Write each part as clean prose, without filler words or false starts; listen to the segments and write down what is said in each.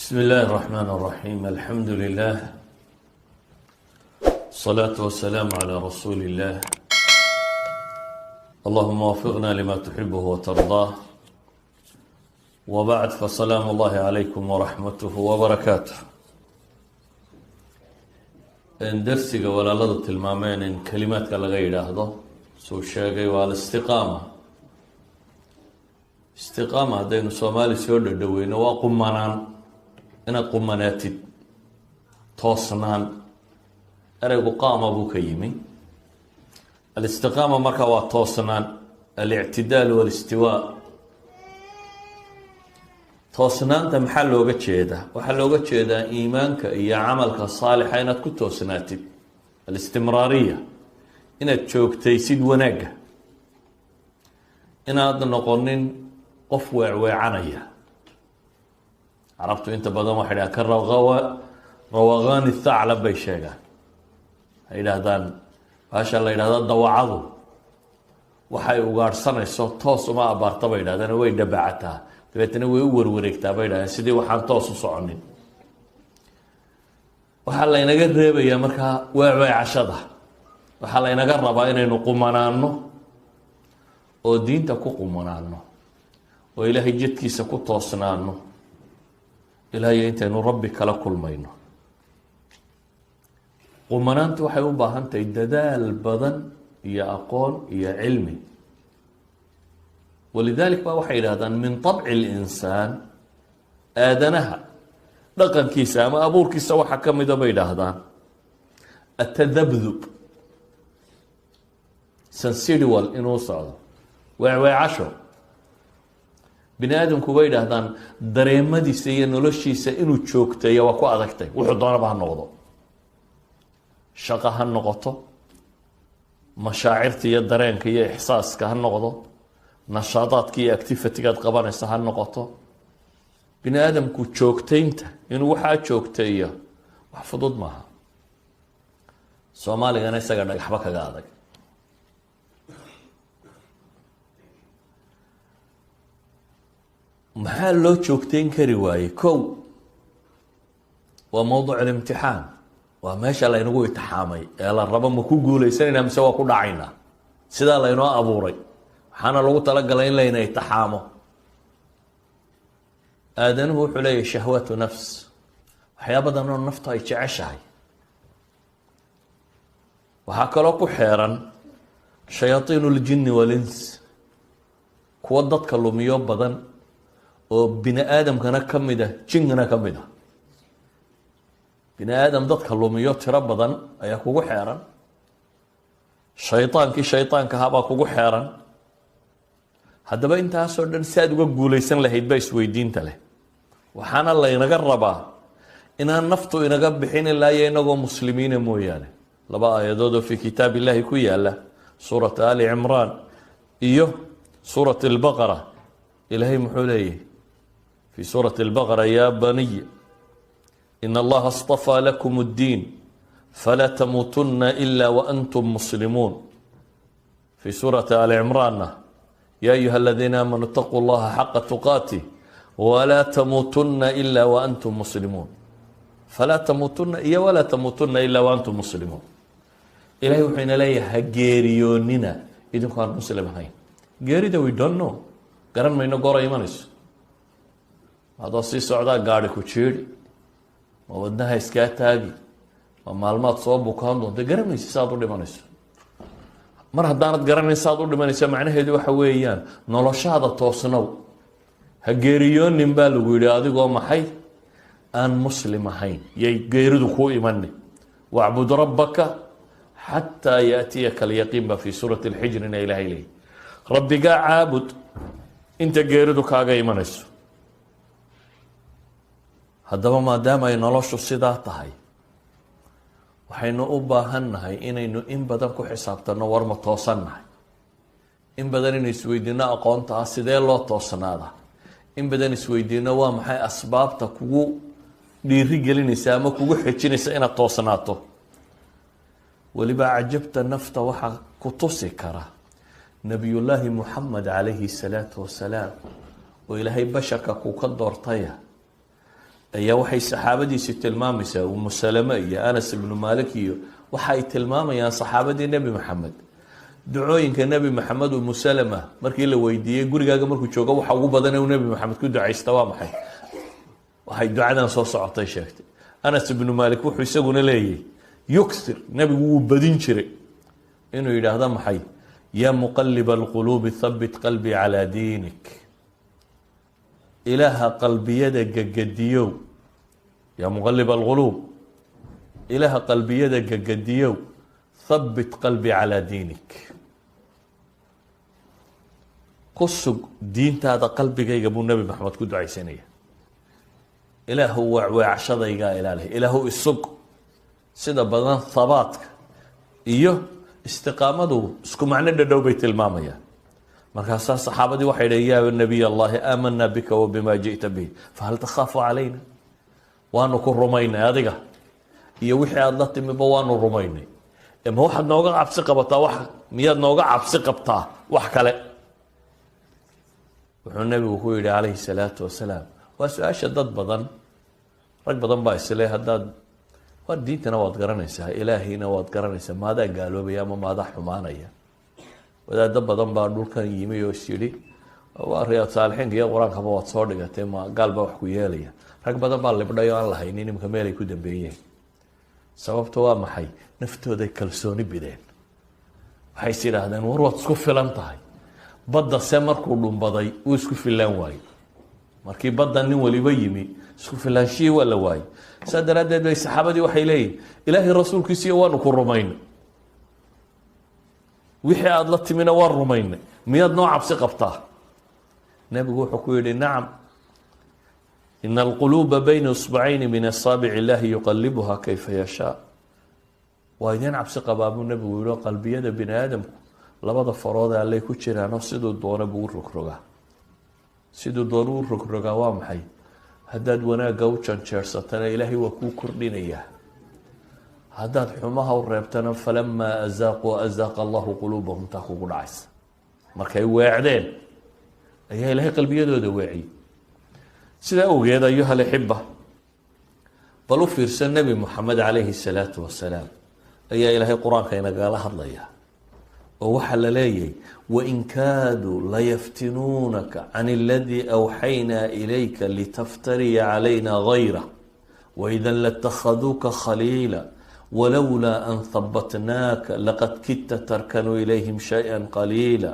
بسم الله الرحمن الرحيم الحمد لله الصلاة والسلام على رسول الله اللهم وفقنا لما تحبه وترضاه وبعد فسلام الله عليكم ورحمته وبركاته درسك ولا لضت المامين إن كلماتك لغير هذا سو شاقي والاستقامة استقامة دين الصومالي سيود الدوين وقمانان inaad qumanaatid toosnaan ereygu qaama buu ka yimi alistiqaama marka waa toosnaan alictidaal walistiwaa toosnaanta maxaa looga jeedaa waxaa looga jeedaa iimaanka iyo camalka saalixa inaad ku toosnaatid alistimraariya inaad joogtaysid wanaagga inaad noqonin qof weecweecanaya carabtu inta badan waxay dhahaan ka rawaqaani thaclab bay sheegaan waxay yidhaahdaan baasha la yidhahda dawacadu waxay ugaadhsanayso toos uma abaarta bay yidhahdaan way dhabacataa dabeetana way u warwareegtaa bay yidhahdeen sidii waxaan toos u soconin waxaa laynaga reebayaa markaa weecweecashada waxaa laynaga rabaa inaynu qumanaano oo diinta ku qumanaano oo ilaahay jidkiisa ku toosnaano ilaahay intaynu rabbi kala kulmayno qumanaantu waxay u baahan tahay dadaal badan iyo aqoon iyo cilmi walidalik baa waxay yidhahdaan min طabci اlinsaan aadanaha dhaqankiisa ama abuurkiisa waxaa ka mida bay yidhaahdaan atadabdub sensidual inuu socdo weecweecasho bini aadamku bay yidhaahdaan dareemadiisa iyo noloshiisa inuu joogteeyo waa ku adagtay wuxuu doonaba ha noqdo shaqo ha noqoto mashaacirta iyo dareenka iyo ixsaaska ha noqdo nashaadaadka iyo activity-gaad qabanaysa ha noqoto bini aadamku joogtaynta inuu waxaa joogteeyo wax fudud maaha soomaaligana isaga dhagaxba kaga adag maxaa loo joogteyn kari waayey kow waa mowduc alimtixaan waa meesha laynagu itixaamay ee la rabo ma ku guuleysanayna mise waa ku dhacaynaa sidaa laynoo abuuray waxaana lagu talagalay in layna itixaamo aadanuhu wuxuu leeyahay shahwaatu nafs waxyaabadan oo naftu ay jeceshahay waxaa kaloo ku xeeran shayaaiin اljini walins kuwa dadka lumiyo badan oo bini aadamkana ka mid ah jinkana ka mid ah bini aadam dadka lumiyo tiro badan ayaa kugu xeeran shaydaankii shaydaanka ahaabaa kugu xeeran haddaba intaasoo dhan si aad uga guuleysan lahayd baa isweydiinta leh waxaana laynaga rabaa inaan naftu inaga bixin ilaayo inagoo muslimiina mooyaane laba aayadood oo fii kitaab illaahi ku yaala suurata ali cimraan iyo suurat albaqara ilaahay muxuu leeyahy في سورة البقرة يا بني إن الله اصطفى لكم الدين فلا تموتن إلا وأنتم مسلمون في سورة آل عمران يا أيها الذين آمنوا اتقوا الله حق تقاته ولا تموتن إلا وأنتم مسلمون فلا تموتن ولا تموتن إلا وأنتم مسلمون إلهي وحين لا يهجيريوننا إذن كان مسلم هين جيري ده we don't know قرن ما إنه قرأ إيمانيس adoo sii socdaa gaari ku jiiri ma wadnaha iskaa taagi ma maalmaad soo bukaan doonta garanaysa saad u dhimanayso mar haddaanad garanayn saad u dhimanaysa macnaheedu waxa weeyaan noloshaada toosnow ha geeriyoonin baa lagu yidhi adigoo maxay aan muslim ahayn yay geeridu kuu imani wacbud rabbaka xataa yaatiyaka alyaqiin baa fii suurati alxijrina ilaahay leeyahy rabbigaa caabud inta geeridu kaaga imanayso haddaba maadaama ay noloshu sidaa tahay waxaynu u baahan nahay inaynu in badan ku xisaabtanno war ma toosan nahay in badan inaynu isweydiino aqoonta ah sidee loo toosnaada in badan isweydiino waa maxay asbaabta kugu dhiiri gelinaysa ama kugu xejinaysa inaad toosnaato weliba cajabta nafta waxaa ku tusi kara nabiyullaahi muxamed calayhi salaatu wasalaam oo ilaahay basharka ku ka doortaya ayaa waxay saxaabadiisi tilmaamaysaa umu salama iyo anas ibnu malik iyo waxa ay tilmaamayaan saxaabadii nebi maxamed ducooyinka nebi maxamed umu salama markii la weydiiyey gurigaaga markuu joogo waxa ugu badan ee nebi maxamed ku ducaysta waa maxay waxay ducadan soo socotay sheegtay anas ibnu malik wuxuu isaguna leeyahay yuksir nebigu wuu badin jiray inuu yidhaahdo maxay yaa muqalib alquluubi thabbit qalbii calaa diinik ilaaha qalbiyada gagadiyow yaa muqalib alquluub ilaaha qalbiyada gagadiyow thabbit qalbii calaa diinik ku sug diintaada qalbigayga buu nebi maxamed ku ducaysanaya ilaahu weecweecshadaygaa ilaaliya ilaahu isug sida badan habaadka iyo istiqaamadu isku macno dhadhow bay tilmaamayaan markaasaa saxaabadii waxay dhaheen yaa nabiy allahi aamanaa bika wa bimaa ji'ta bihi fahal takhaafu calayna waanu ku rumaynay adiga iyo wixii aada la timiba waanu rumaynay ma waxaad nooga cabsi qabataa wax miyaad nooga cabsi qabtaa wax kale wuxuu nebigu ku yidhi calayhi salaatu wasalaam waa su-aasha dad badan rag badan baa isle haddaad war diintana waad garanaysaa ilaahiyna waad garanaysaa maadaa gaaloobaya ama maadaa xumaanaya wadaado badan baa dhulkan yimi oo is yidhi waa riyaad saalixiinka iyo qur-aankaba waad soo dhigatay ma gaal baa wax ku yeelaya rag badan baa libdhay oo aan lahaynin nimka meelay ku dambeeyeen sababta waa maxay naftooday kalsooni bideen waxay is yidhaahdeen war waad isku filan tahay badda se markuu dhumbaday wuu isku filaan waaye markii badda nin waliba yimi isku filaanshihii waa la waayey saa daraaddeed bay saxaabadii waxay leeyihin ilaahay rasuulkiisiiyo waanu ku rumaynay wixii aada la timina waan rumaynay miyaad noo cabsi qabtaa nebigu wuxuu ku yidhi nacam ina alquluuba bayna isbacayni min asaabic illaahi yuqalibuha kayfa yashaa waa idin cabsi qabaa buu nebigu yihi oo qalbiyada bini aadamku labada farood allay ku jiraanoo siduu doona buu u rogrogaa siduu doona u rogrogaa waa maxay haddaad wanaagga u janjeersatana ilaahay waa kuu kordhinayaa haddaad xumaha u reebtana falamaa azaaquu azaaqa allahu quluubahum taa kugu dhacaysa markay weecdeen ayaa ilaahay qalbiyadooda weeciyey sidaa awgeed ayuha alixiba bal u fiirsan nebi moxamed calayhi salaatu wasalaam ayaa ilaahay qur-aanka inagala hadlaya oo waxaa la leeyahay wain kaaduu layaftinuunaka can aladii awxaynaa ilayka litaftariya calayna gayra waida latakhaduuka khaliila walowlaa an habatnaaka laqad kidta tarkanuu ilayhim shaya qaliila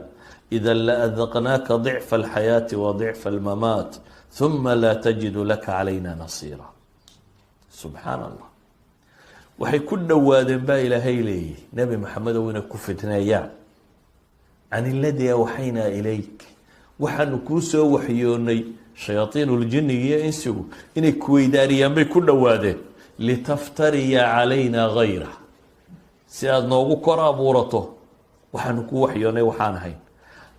ida laadaqnaaka dicfa alxayaati wa dicfa almamaat uma laa tajidu laka calayna nasiira subxaan allah waxay ku dhowaadeen baa ilaahay leeyihi nebi maxamedow inay ku fitneeyaan can iladii awxaynaa ilayk waxaanu kuu soo waxyoonay shayaaiinuljinniga iyo insigu inay kuweydaariyaan bay ku dhowaadeen litaftariya calayna gayra si aada noogu kor abuurato waxaanu kuu waxyoonay waxaan ahayn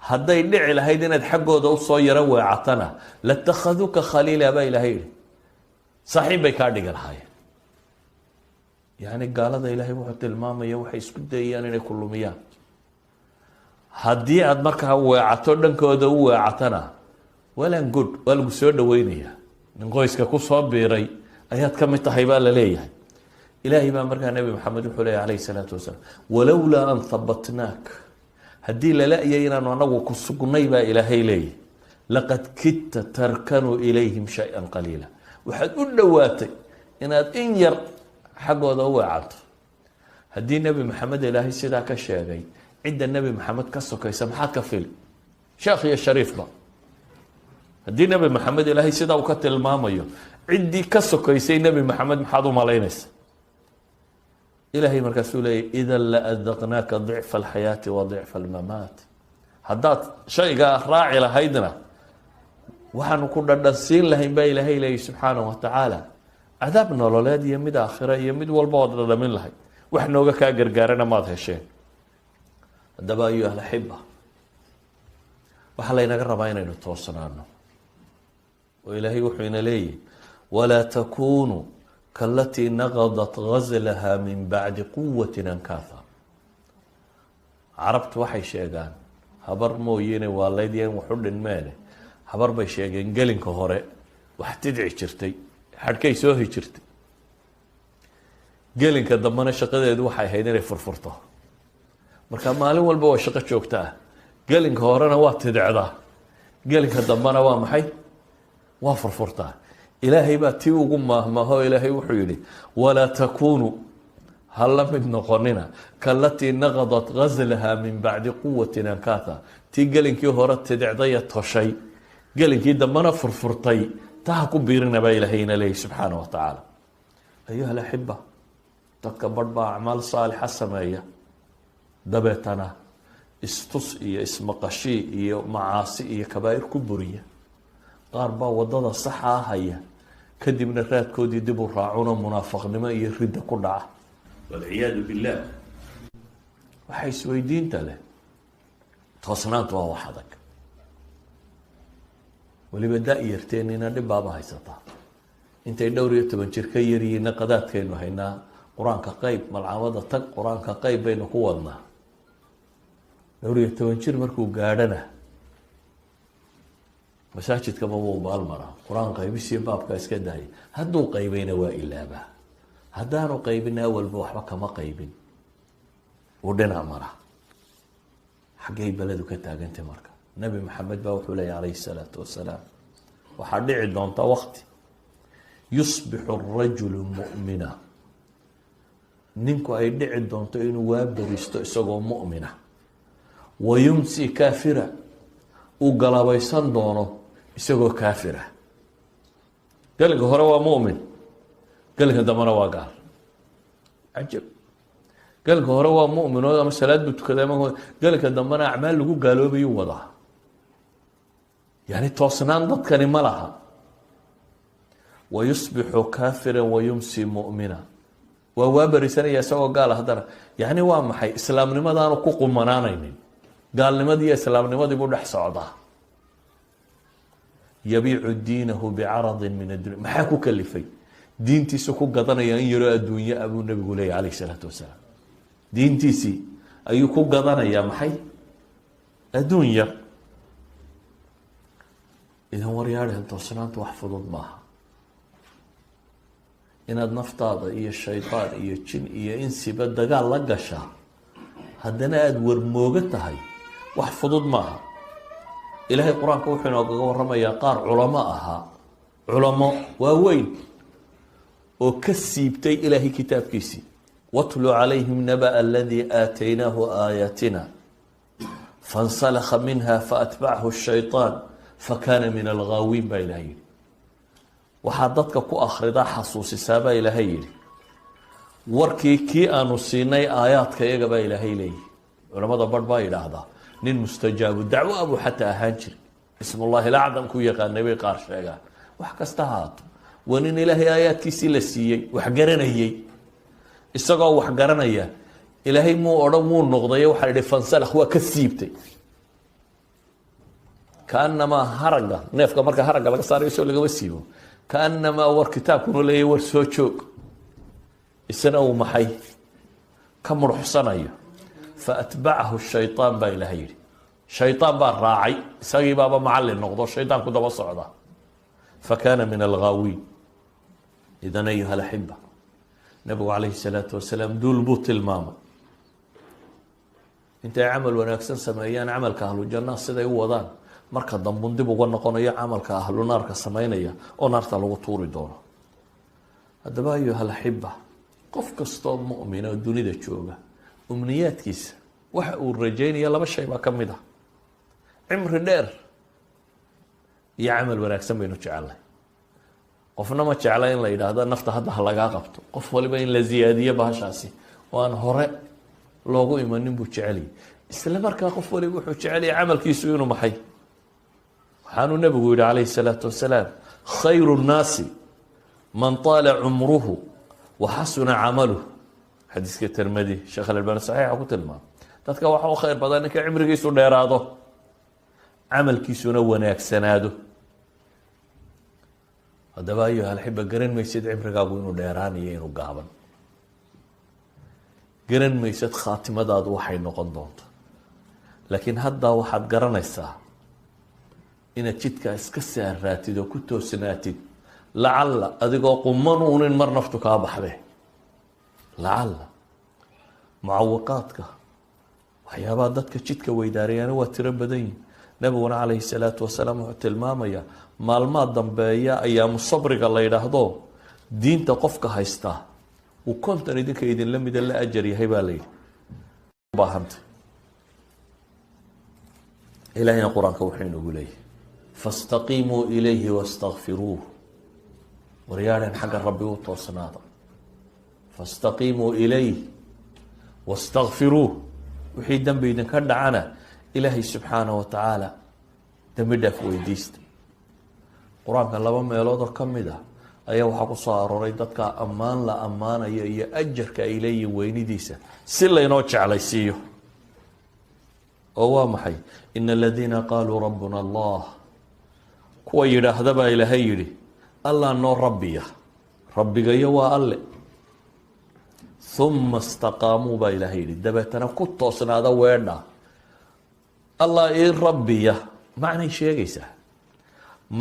hadday dhici lahayd inaad xaggooda usoo yaro weecatana latakhaduuka khaliila baa ilaahay yihi saaxiib bay kaa dhigi lahaayeen yacni gaalada ilaahay wuxuu tilmaamaya waxay isku dayayaan inay ku lumiyaan haddii aada markaa weecato dhankooda u weecatana walan good waa lagu soo dhaweynayaa nin qoyska ku soo biiray ayaad ka mid tahay baa la leeyahay ilaahay baa markaa nebi maxamed wuxuu leeyahy calayhi salaatu wasalaam walowlaa an habatnaak haddii lala-yay inaanu anagu ku sugnay baa ilaahay leeyahy laqad kidta tarkanuu ilayhim shay-an qaliila waxaad u dhowaatay inaad in yar xaggooda u weecato haddii nebi maxamed ilaahay sidaa ka sheegay cidda nebi maxamed ka sokaysa maxaad ka fili sheekh iyo shariifba haddii nebi maxamed ilaahay sidaa uu ka tilmaamayo ciddii ka sokaysay nebi maxamed maxaad u malaynaysa ilaahay markaasuu leeyahy idan la adaqnaaka dicfa alxayaati wa dicfa almamaat haddaad shaygaa raaci lahaydna waxaanu ku dhadhansiin lahayn baa ilaahay leeyahy subxaanahu watacaala cadaab nololeed iyo mid aakhira iyo mid walba ood dhadhamin lahayd wax nooga kaa gargaarana maad hesheen haddaba ayuha alaxiba waxaa laynaga rabaa inaynu toosnaano oo ilaahay wuxuu ina leeyahy walaa takunuu kaalatii naqadat gazlaha min bacdi quwatin ankaatha carabtu waxay sheegaan habar mooyene waalayd iyo in wax u dhinmeene habar bay sheegeen gelinka hore wax tidci jirtay xadhkay soo hijirtay gelinka dambena shaqadeedu waxay ahayd inay furfurto marka maalin walba waa shaqo joogta ah gelinka horena waa tidicdaa gelinka dambena waa maxay waa furfurtaa ilaahay baa tii ugu maahmaaho ilaahay wuxuu yidhi walaa takuunuu ha la mid noqonina kalatii naqadat gazlaha min bacdi quwatin ankaatha tii gelinkii hore tidicdaya toshay gelinkii dambena furfurtay taa ha ku biirina baa ilaahayna leeyahy subxaana wa tacaala ayuha alaxiba dadka badh baa acmaal saalixa sameeya dabeetana istus iyo ismaqashii iyo macaasi iyo kabaa'ir ku buriya qaar baa wadada saxa haya kadibna raadkoodii dib u raacuno munaafaqnimo iyo ridda ku dhaca walciyaadu billaah waxay isweydiinta leh toosnaantu waa wax adag weliba da-yarteenina dhib baaba haysataa intay dhowr iyo 10 jir ka yaryihiinna qadaadkaynu haynaa qur-aanka qeyb malcamada tag qur-aanka qeyb baynu ku wadnaa dhowr iyo 10 jir markuu gaadhana masaajidkaba wuu baalmaraa qur-aan qaybisiyo baabka iska dahay hadduu qaybayna waa ilaabaa haddaanu qaybin awalba waxba kama qaybin uu dhinac mara xaggay beledu ka taagantay marka nabi maxamed baa wuxuu leeyahy calayhi salaatu wasalaam waxaa dhici doonta waqti yusbixu arajulu mu'mina ninku ay dhici doonto inuu waa beristo isagoo mu'mina wayumsi kaafira uu galabaysan doono isagoo kaafira galinka hore waa mu'min galinka dambena waa gaal cajab galinka hore waa mu'min oo ama salaad buu tukaday ama galinka dambena acmaal lagu gaaloobayu wadaa yani toosnaan dadkani ma laha wayusbixu kaafira wayumsi mu'mina waa berisanaya isagoo gaala haddana yani waa maxay islaamnimadaanu ku qumanaanaynin gaalnimadii iyo islaamnimadii buu dhex socdaa yabiicu diinahu bicaradin min addunya maxaa ku kalifay diintiisa ku gadanaya in yaroo adduunye abuu nabigu leeyahy calayhi salaatu wasalaam diintiisii ayuu ku gadanayaa maxay adduun yar idan waryaadheen toosnaanta wax fudud maaha inaad naftaada iyo shaydaan iyo jin iyo insiba dagaal la gashaa haddana aada warmooga tahay wax fudud maaha ilaahay qur-aanka wuxuu inoogaga waramayaa qaar culamo ahaa culamo waaweyn oo ka siibtay ilaahay kitaabkiisii watlu calayhim naba aladii aataynaahu aayaatina fansalakha minha faatbachu shayطaan fakana min alghaawiin baa ilahay yihi waxaa dadka ku akhridaa xasuusisaa baa ilaahay yihi warkii kii aanu siinay aayaadka iyaga baa ilaahay leeyihi culamada barh baa yidhaahdaa nin mustajaabu dacwo abuu xataa ahaan jiri ismullahi lacdam ku yaqaanay bay qaar sheegaan wax kasta haato waa nin ilaahay aayaadkiisii la siiyey wax garanayey isagoo wax garanaya ilaahay muu odhan wuu noqday waxaa yihi fansalakh waa ka siibtay kaanamaa haragga neefka marka haragga laga saarayo soo lagama siibo kaanamaa war kitaabkunu leeyahy war soo joog isna uu maxay ka muruxsanayo faatbacahu shayطaan baa ilahay yihi shayطaan baa raacay isagii baaba macallin noqdo shayطaanku daba socda fakana min alghaawiin idan ayuha alaxiba nabigu calayhi salaatu wasalaam duul buu tilmaamay intay camal wanaagsan sameeyaan camalka ahlu jannaha siday u wadaan marka dambun dib uga noqonayo camalka ahlu naarka sameynaya oo naarta lagu tuuri doono haddaba ayuha alaxiba qof kastoo mu'mina oo dunida jooga umniyaadkiisa waxa uu rajaynaya laba shay baa ka mid ah cimri dheer iyo camal wanaagsan baynu jecelnay qofna ma jecla in la yidhaahdo nafta hadda ha lagaa qabto qof waliba in la ziyaadiyo bahashaasi oo aan hore loogu imanin buu jeceliyay isla markaa qof waliba wuxuu jecelaya camalkiisu inuu maxay waxaanuu nabigu yihi calayhi salaatu wasalaam khayru nnaasi man taala cumruhu wa xasuna camaluh xadiiska tirmidi sheekh alalbani saxiixa ku tilmaamay dadka waxa u khayr badan ninka cimrigiisu dheeraado camalkiisuna wanaagsanaado haddaba ayuha alxiba garan maysid cimrigaagu inuu dheeraanayo inuu gaaban garan maysad khaatimadaadu waxay noqon doonto laakiin haddaa waxaad garanaysaa inaad jidkaa iska saaraatid oo ku toosnaatid lacalla adigoo qumanuunin mar naftu kaa baxde lacalla mucawiqaadka waxyaabaha dadka jidka weydaarayaana waa tiro badan yihin nabiguna calayhi salaatu wasalaam wuxuu tilmaamayaa maalmaha dambeeya ayaamu sabriga la yidhaahdo diinta qofka haystaa uu konton idinka idinla mida la ajar yahay baa la yidhi baahanta ilahina qur-aanka wuxuu inoogu leeyahay faاstaqiimuu ilayhi wastakfiruuh waryaadhan xagga rabbi u toosnaada faاstaqiimuu ilayh wastakfiruuh wixii dembi idinka dhacana ilaahay subxaanaه wa tacaala dembi dhaaf weydiista qur-aanka laba meeloodoo ka mid ah ayaa waxaa ku soo arooray dadka ammaan la ammaanayo iyo ajarka ay leeyihin weynidiisa si laynoo jeclaysiiyo oo waa maxay ina aladiina qaaluu rabbuna allah kuwa yidhaahda baa ilaahay yidhi allah noo rabbiya rabbigayo waa alle uma istaqaamuu baa ilaahay yidhi dabeetana ku toosnaada weedha allah ii rabbiya macnay sheegaysaa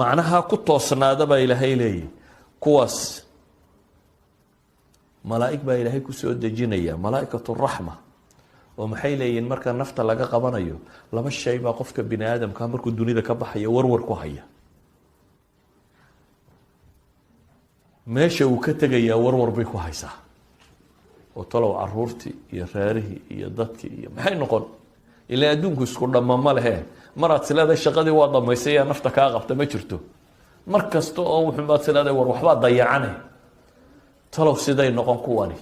macnaha ku toosnaada baa ilaahay leeyihi kuwaas malaa'ig baa ilaahay kusoo dejinaya malaa'ikatu raxma oo maxay leeyihiin marka nafta laga qabanayo laba shay baa qofka bini aadamka markuu dunida ka baxayo warwar ku haya meesha uu ka tegayaa warwar bay ku haysaa oo talow caruurtii iyo reerihii iyo dadkii iyo maxay noqon ilaa adduunku isku dhamma ma lehe maraad sileeday shaqadii waa dhamaysay yaa nafta kaa qabta ma jirto mar kasta oo wuxuubaad sileeday war waxbaa dayacane talow siday noqon kuwani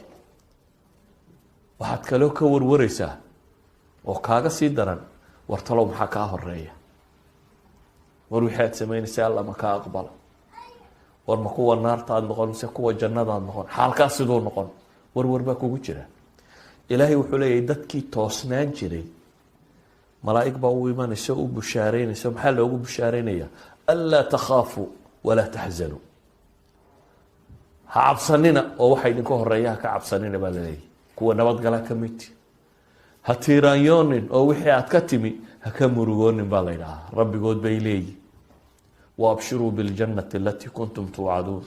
waxaad kaloo ka warwaraysaa oo kaaga sii daran war talow maxaa kaa horeeya war wixii aad samaynaysa alla ma kaa aqbala war ma kuwa naartaad noqon mise kuwa jannadaad noqon xaalkaa siduu noqon warwar baa kugu jira ilaahay wuxuu leeyahay dadkii toosnaan jiray malaa'ig baa u imanaysa u bushaareynaysa maxaa loogu bushaareynaya anlaa takhaafuu walaa taxzanuu ha cabsanina oo waxa idinka horeeya ha ka cabsanina baa laleeyahy kuwa nabadgala ka midti ha tiiraanyoonin oo wixii aad ka timi ha ka murugoonin baa la ydhahaa rabbigood bay leeyihin waabshiruu biاljannati alatii kuntum tuucaduun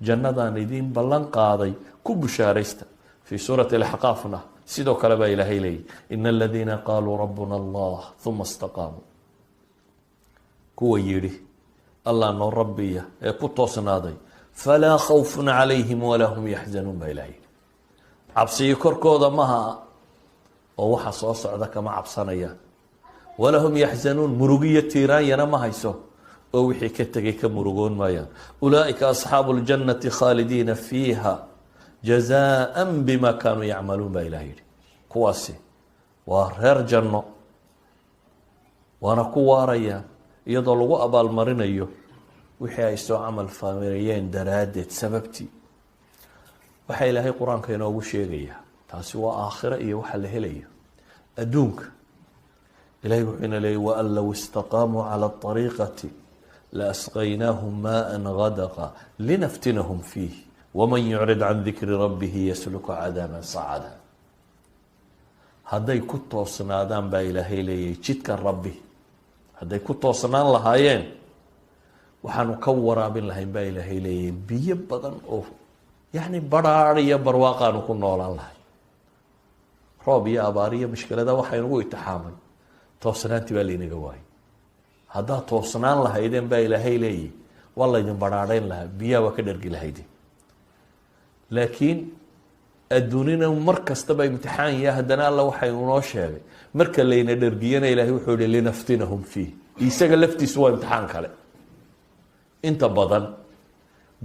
jannadaan idiin ballan qaaday ku bushaaraysta fii suurati alaxqaafna sidoo kale baa ilaahay leeyihi ina aladiina qaaluu rabbuna allah uma istaqaamuu kuwa yidhi allah noo rabbiya ee ku toosnaaday falaa khawfun calayhim walaa hum yaxzanuun baa ilahay yihi cabsiyo korkooda maha oo waxa soo socda kama cabsanayaan walaa hum yaxzanuun murugiyo tiiraanyana ma hayso oo wixii ka tegay ka murugoon maayaan ulaaئika asxaabu اljannati khaalidiina fiiha jazaan bima kaanuu yacmaluun baa ilaah yihi kuwaasi waa reer janno waana ku waarayaan iyadoo lagu abaalmarinayo wixii ay soo camal fameeyeen daraaddeed sababtii waxaa ilaahay qur-aanka inoogu sheegayaa taasi waa aakhiro iyo waxa la helayo adduunka ilahay wuxuu ina leeyay waan low istaqaamuu calى الطariiqati laasqaynaahum maءa غadaqa linaftinahum fiih waman yucrid can dikri rabbihi yasluka cadaaban sacada hadday ku toosnaadaan baa ilaahay leeyahay jidka rabbi hadday ku toosnaan lahaayeen waxaanu ka waraabin lahayn baa ilaahay leeyahay biyo badan oo yacni badhaadh iyo barwaaqaanu ku noolaan lahay roob iyo abaar iyo mushkilada waxaynugu itixaamay toosnaantii baa laynaga waayay haddaad toosnaan lahaydeen baa ilaahay leeyahy waa laydin badhaadhayn lahaa biyaha waa ka dhargi lahayde laakiin adduunina mar kastaba imtixaan ya haddana alla waxay unoo sheegay marka layna dhargiyana ilaahay wuxuu ihi linaftinahum fiih isaga laftiisu waa imtixaan kale inta badan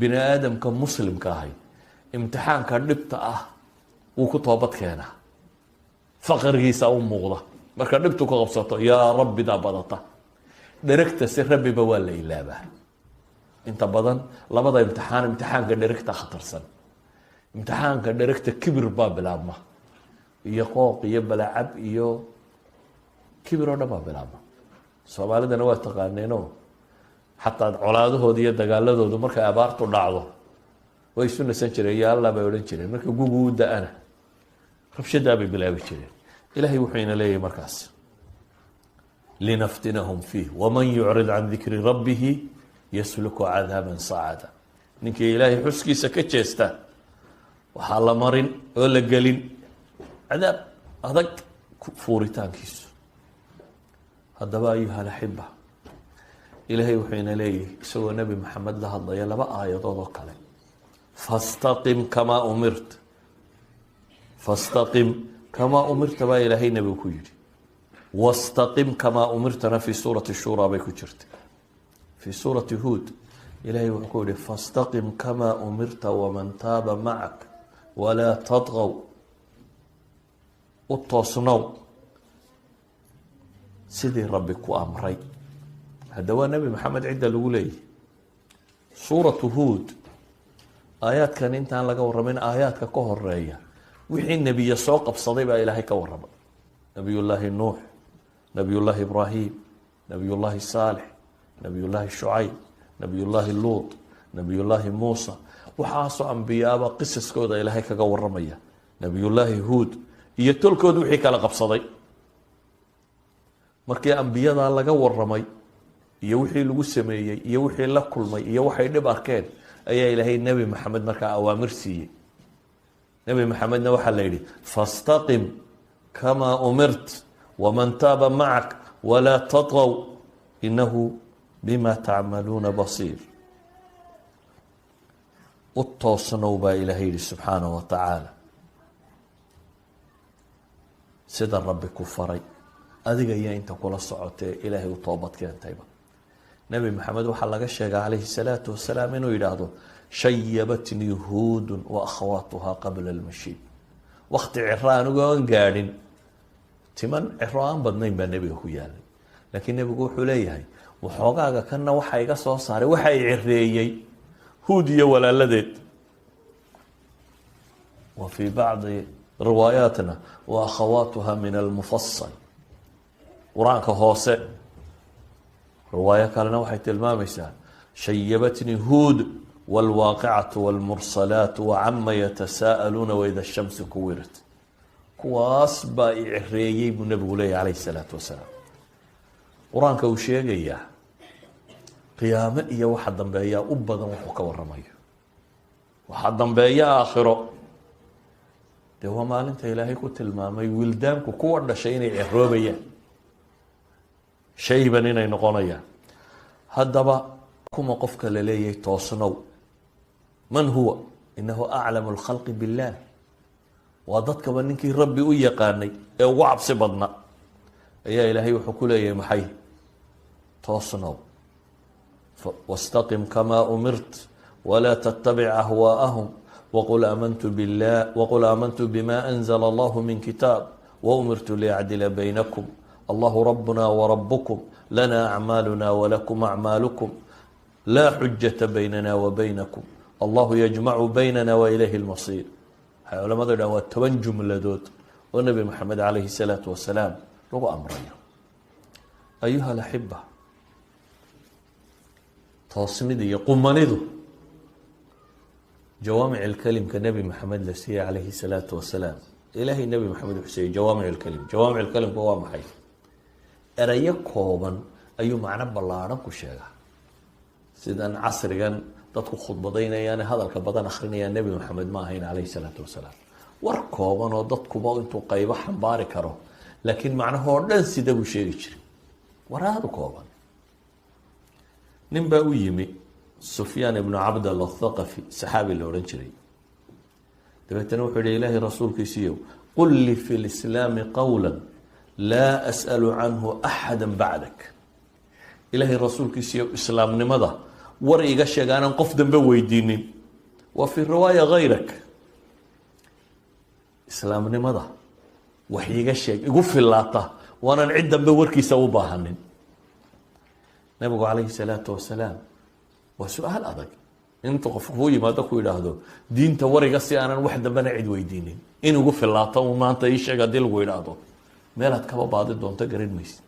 bini aadamka muslimka ahay imtixaanka dhibta ah wuu ku toobad keenaa faqrigiisa u muuqda marka dhibtu ka qabsato yaa rabbidaa badata dheragta si rabbiba waa la ilaabaa inta badan labada imtixaan imtixaanka dheragta khatarsan imtixaanka dheragta kibir baa bilaabma iyo qooq iyo balacab iyo kibir oo dhan baa bilaabma soomaalidana waa taqaaneeno xataa colaadahooda iyo dagaaladoodu markay abaartu dhacdo way isu nasan jireen ya allah bay odhan jireen marka gugu u da-ana rabshadaa bay bilaabi jireen ilaahay wuxuu ina leeyahay markaas linaftinahum fiih waman yucrid can dikri rabbihi yasluku cadaaban sacada ninkii ilaahay xuskiisa ka jeesta waxaa la marin oo la gelin cadaab adag fuuritaankiisu. haddaba ayuha alaxiba, ilaahay wuxuu ina leeyahay isagoo nebi maxamed la hadlaya laba aayadood oo kale, fastaqim kamaa umirta, fastaqim kamaa umirta baa ilaahay nebigu ku yidhi, wastaqim kamaa umirtana fii suurati shuuraa bay ku jirtay. fii suurati huud ilaahay wuxuu ku yihi fastaqim kamaa umirta waman taaba macak walaa tadqow, u toosnow sidii rabbi ku amray. hadda waa nebi maxamed cidda lagu leeyahy. suuratu huud aayaadkan intaan laga warramin aayaadka ka horeeya wixii nebiya soo qabsaday baa ilaahay ka warramay. nabiyullaahi nuux, nabiyullaahi ibraahim, nabiyullaahi saalix, nabiyullaahi shucayb, nabiyullaahi luut, nabiyullaahi muusa, waxaasoo ambiyaaba qisaskooda ilaahay kaga warramaya. nabiyullaahi huud iyo tolkood wixii kala qabsaday. markii ambiyadaa laga warramay iyo wixii lagu sameeyey iyo wixii la kulmay iyo waxay dhib arkeen ayaa ilaahay nebi maxamed markaa awaamir siiyey. nebi maxamedna waxaa la yidhi fastaqim kamaa umirt waman taaba macak walaa tadqow inahu bima tacmaluuna basiir. u toosnow baa ilaahay yidhi subxaanahu wa tacaala sida rabbi ku faray, adiga iyo inta kula socotee ilaahay u toobad keentayba. nebi maxamed waxaa laga sheegay calayhi salaatu wasalaam inuu yidhaahdo shayabatnii huudun wa akhawaatuhaa qabla almashiib. wakti ciro anigu aan gaadhin, timan ciro aan badnayn baa nebiga ku yaalay, laakiin nebigu wuxuu leeyahay waxoogaaga kanna waxa iga soo saaray waxa i cireeyey huud iyo walaaladeed. wa fii bacdi riwaayaatna wa akhawaatuha min almufasal, qur-aanka hoose riwaayo kalena waxay tilmaamaysaa shayabatnii huud wاlwaaqicatu wاlmursalaat wacama yatasaa'aluuna waida shamsi kuwirat. kuwaas baa i cireeyey buu nebigu leeyahy calayhi salaatu wasalaam. qur-aanka uu sheegayaa qiyaame iyo waxa dambeeyaa u badan wuxuu ka waramayo. waxa dambeeya aakhiro dee waa maalinta ilaahay ku tilmaamay wildaanku kuwa dhashay inay ciroobayaan, shayban inay noqonayaan. haddaba kuma qofka la leeyahay toosnow, man huwa? inahu aclamu lkhalqi biاllah, waa dadkaba ninkii rabbi u yaqaanay ee ugu cabsi badna ayaa ilaahay wuxuu ku leeyahay maxay? toosnow. wastaqim kamaa umirt walaa tattabic ahwaa'ahum waqul aamantu bima anzla allahu min kitaab waumirtu liyacdila baynakum allahu rabbuna warabukum lana acmaaluna walakum acmaalukum laa xujata baynana wa baynakum allahu yajmacu baynana wa ilayhi lmasiir. waxay culamadu dhahan waa 10 jumladood oo nebi maxamed calayhi salaatu wasalaam lagu amrayo. ayuha alaxiba, toosnida iyo qumanidu jawaamic alkalimka nebi maxamed la siiyey calayhi salaatu wasalaam. ilaahay nebi maxamed wuxuu siiyey jawaamic alkalim. jawaamic alkalimka waa maxay? erayo kooban ayuu macno ballaadhan ku sheegaa. sidan casrigan dadku khudbadaynayaan hadalka badan akrinayaan nebi maxamed ma ahayn calayhi salaatu wasalaam. war kooban oo dadkuba intuu qaybo xambaari karo laakiin macnahoo dhan sida buu sheegi jiray. war aada u kooban. nin baa u yimi sufyaan ibnu cabdalla athaqafi, saxaabi la odhan jiray. dabeetana wuxuu yihi ilaahay rasuulkiisiiyow qul lii fi lislaami qawla laa as'alu canhu axada bacdak. ilaahay rasuulkiisiiyow islaamnimada war iga sheeg aanan qof dambe weydiinin. wa fii riwaaya hayrak, islaamnimada wax iga sheeg igu filaata waanan cid dambe warkiisa u baahanin. nabigu calayhi salaatu wasalaam waa su-aal adag. inta qof kuu yimaado ku yidhaahdo diinta wariga si aanan wax dambena cid weydiinin, in igu filaato un maanta ii sheeg haddii lagu yidhaahdo meelaad kaba baadi doonto garan mayse.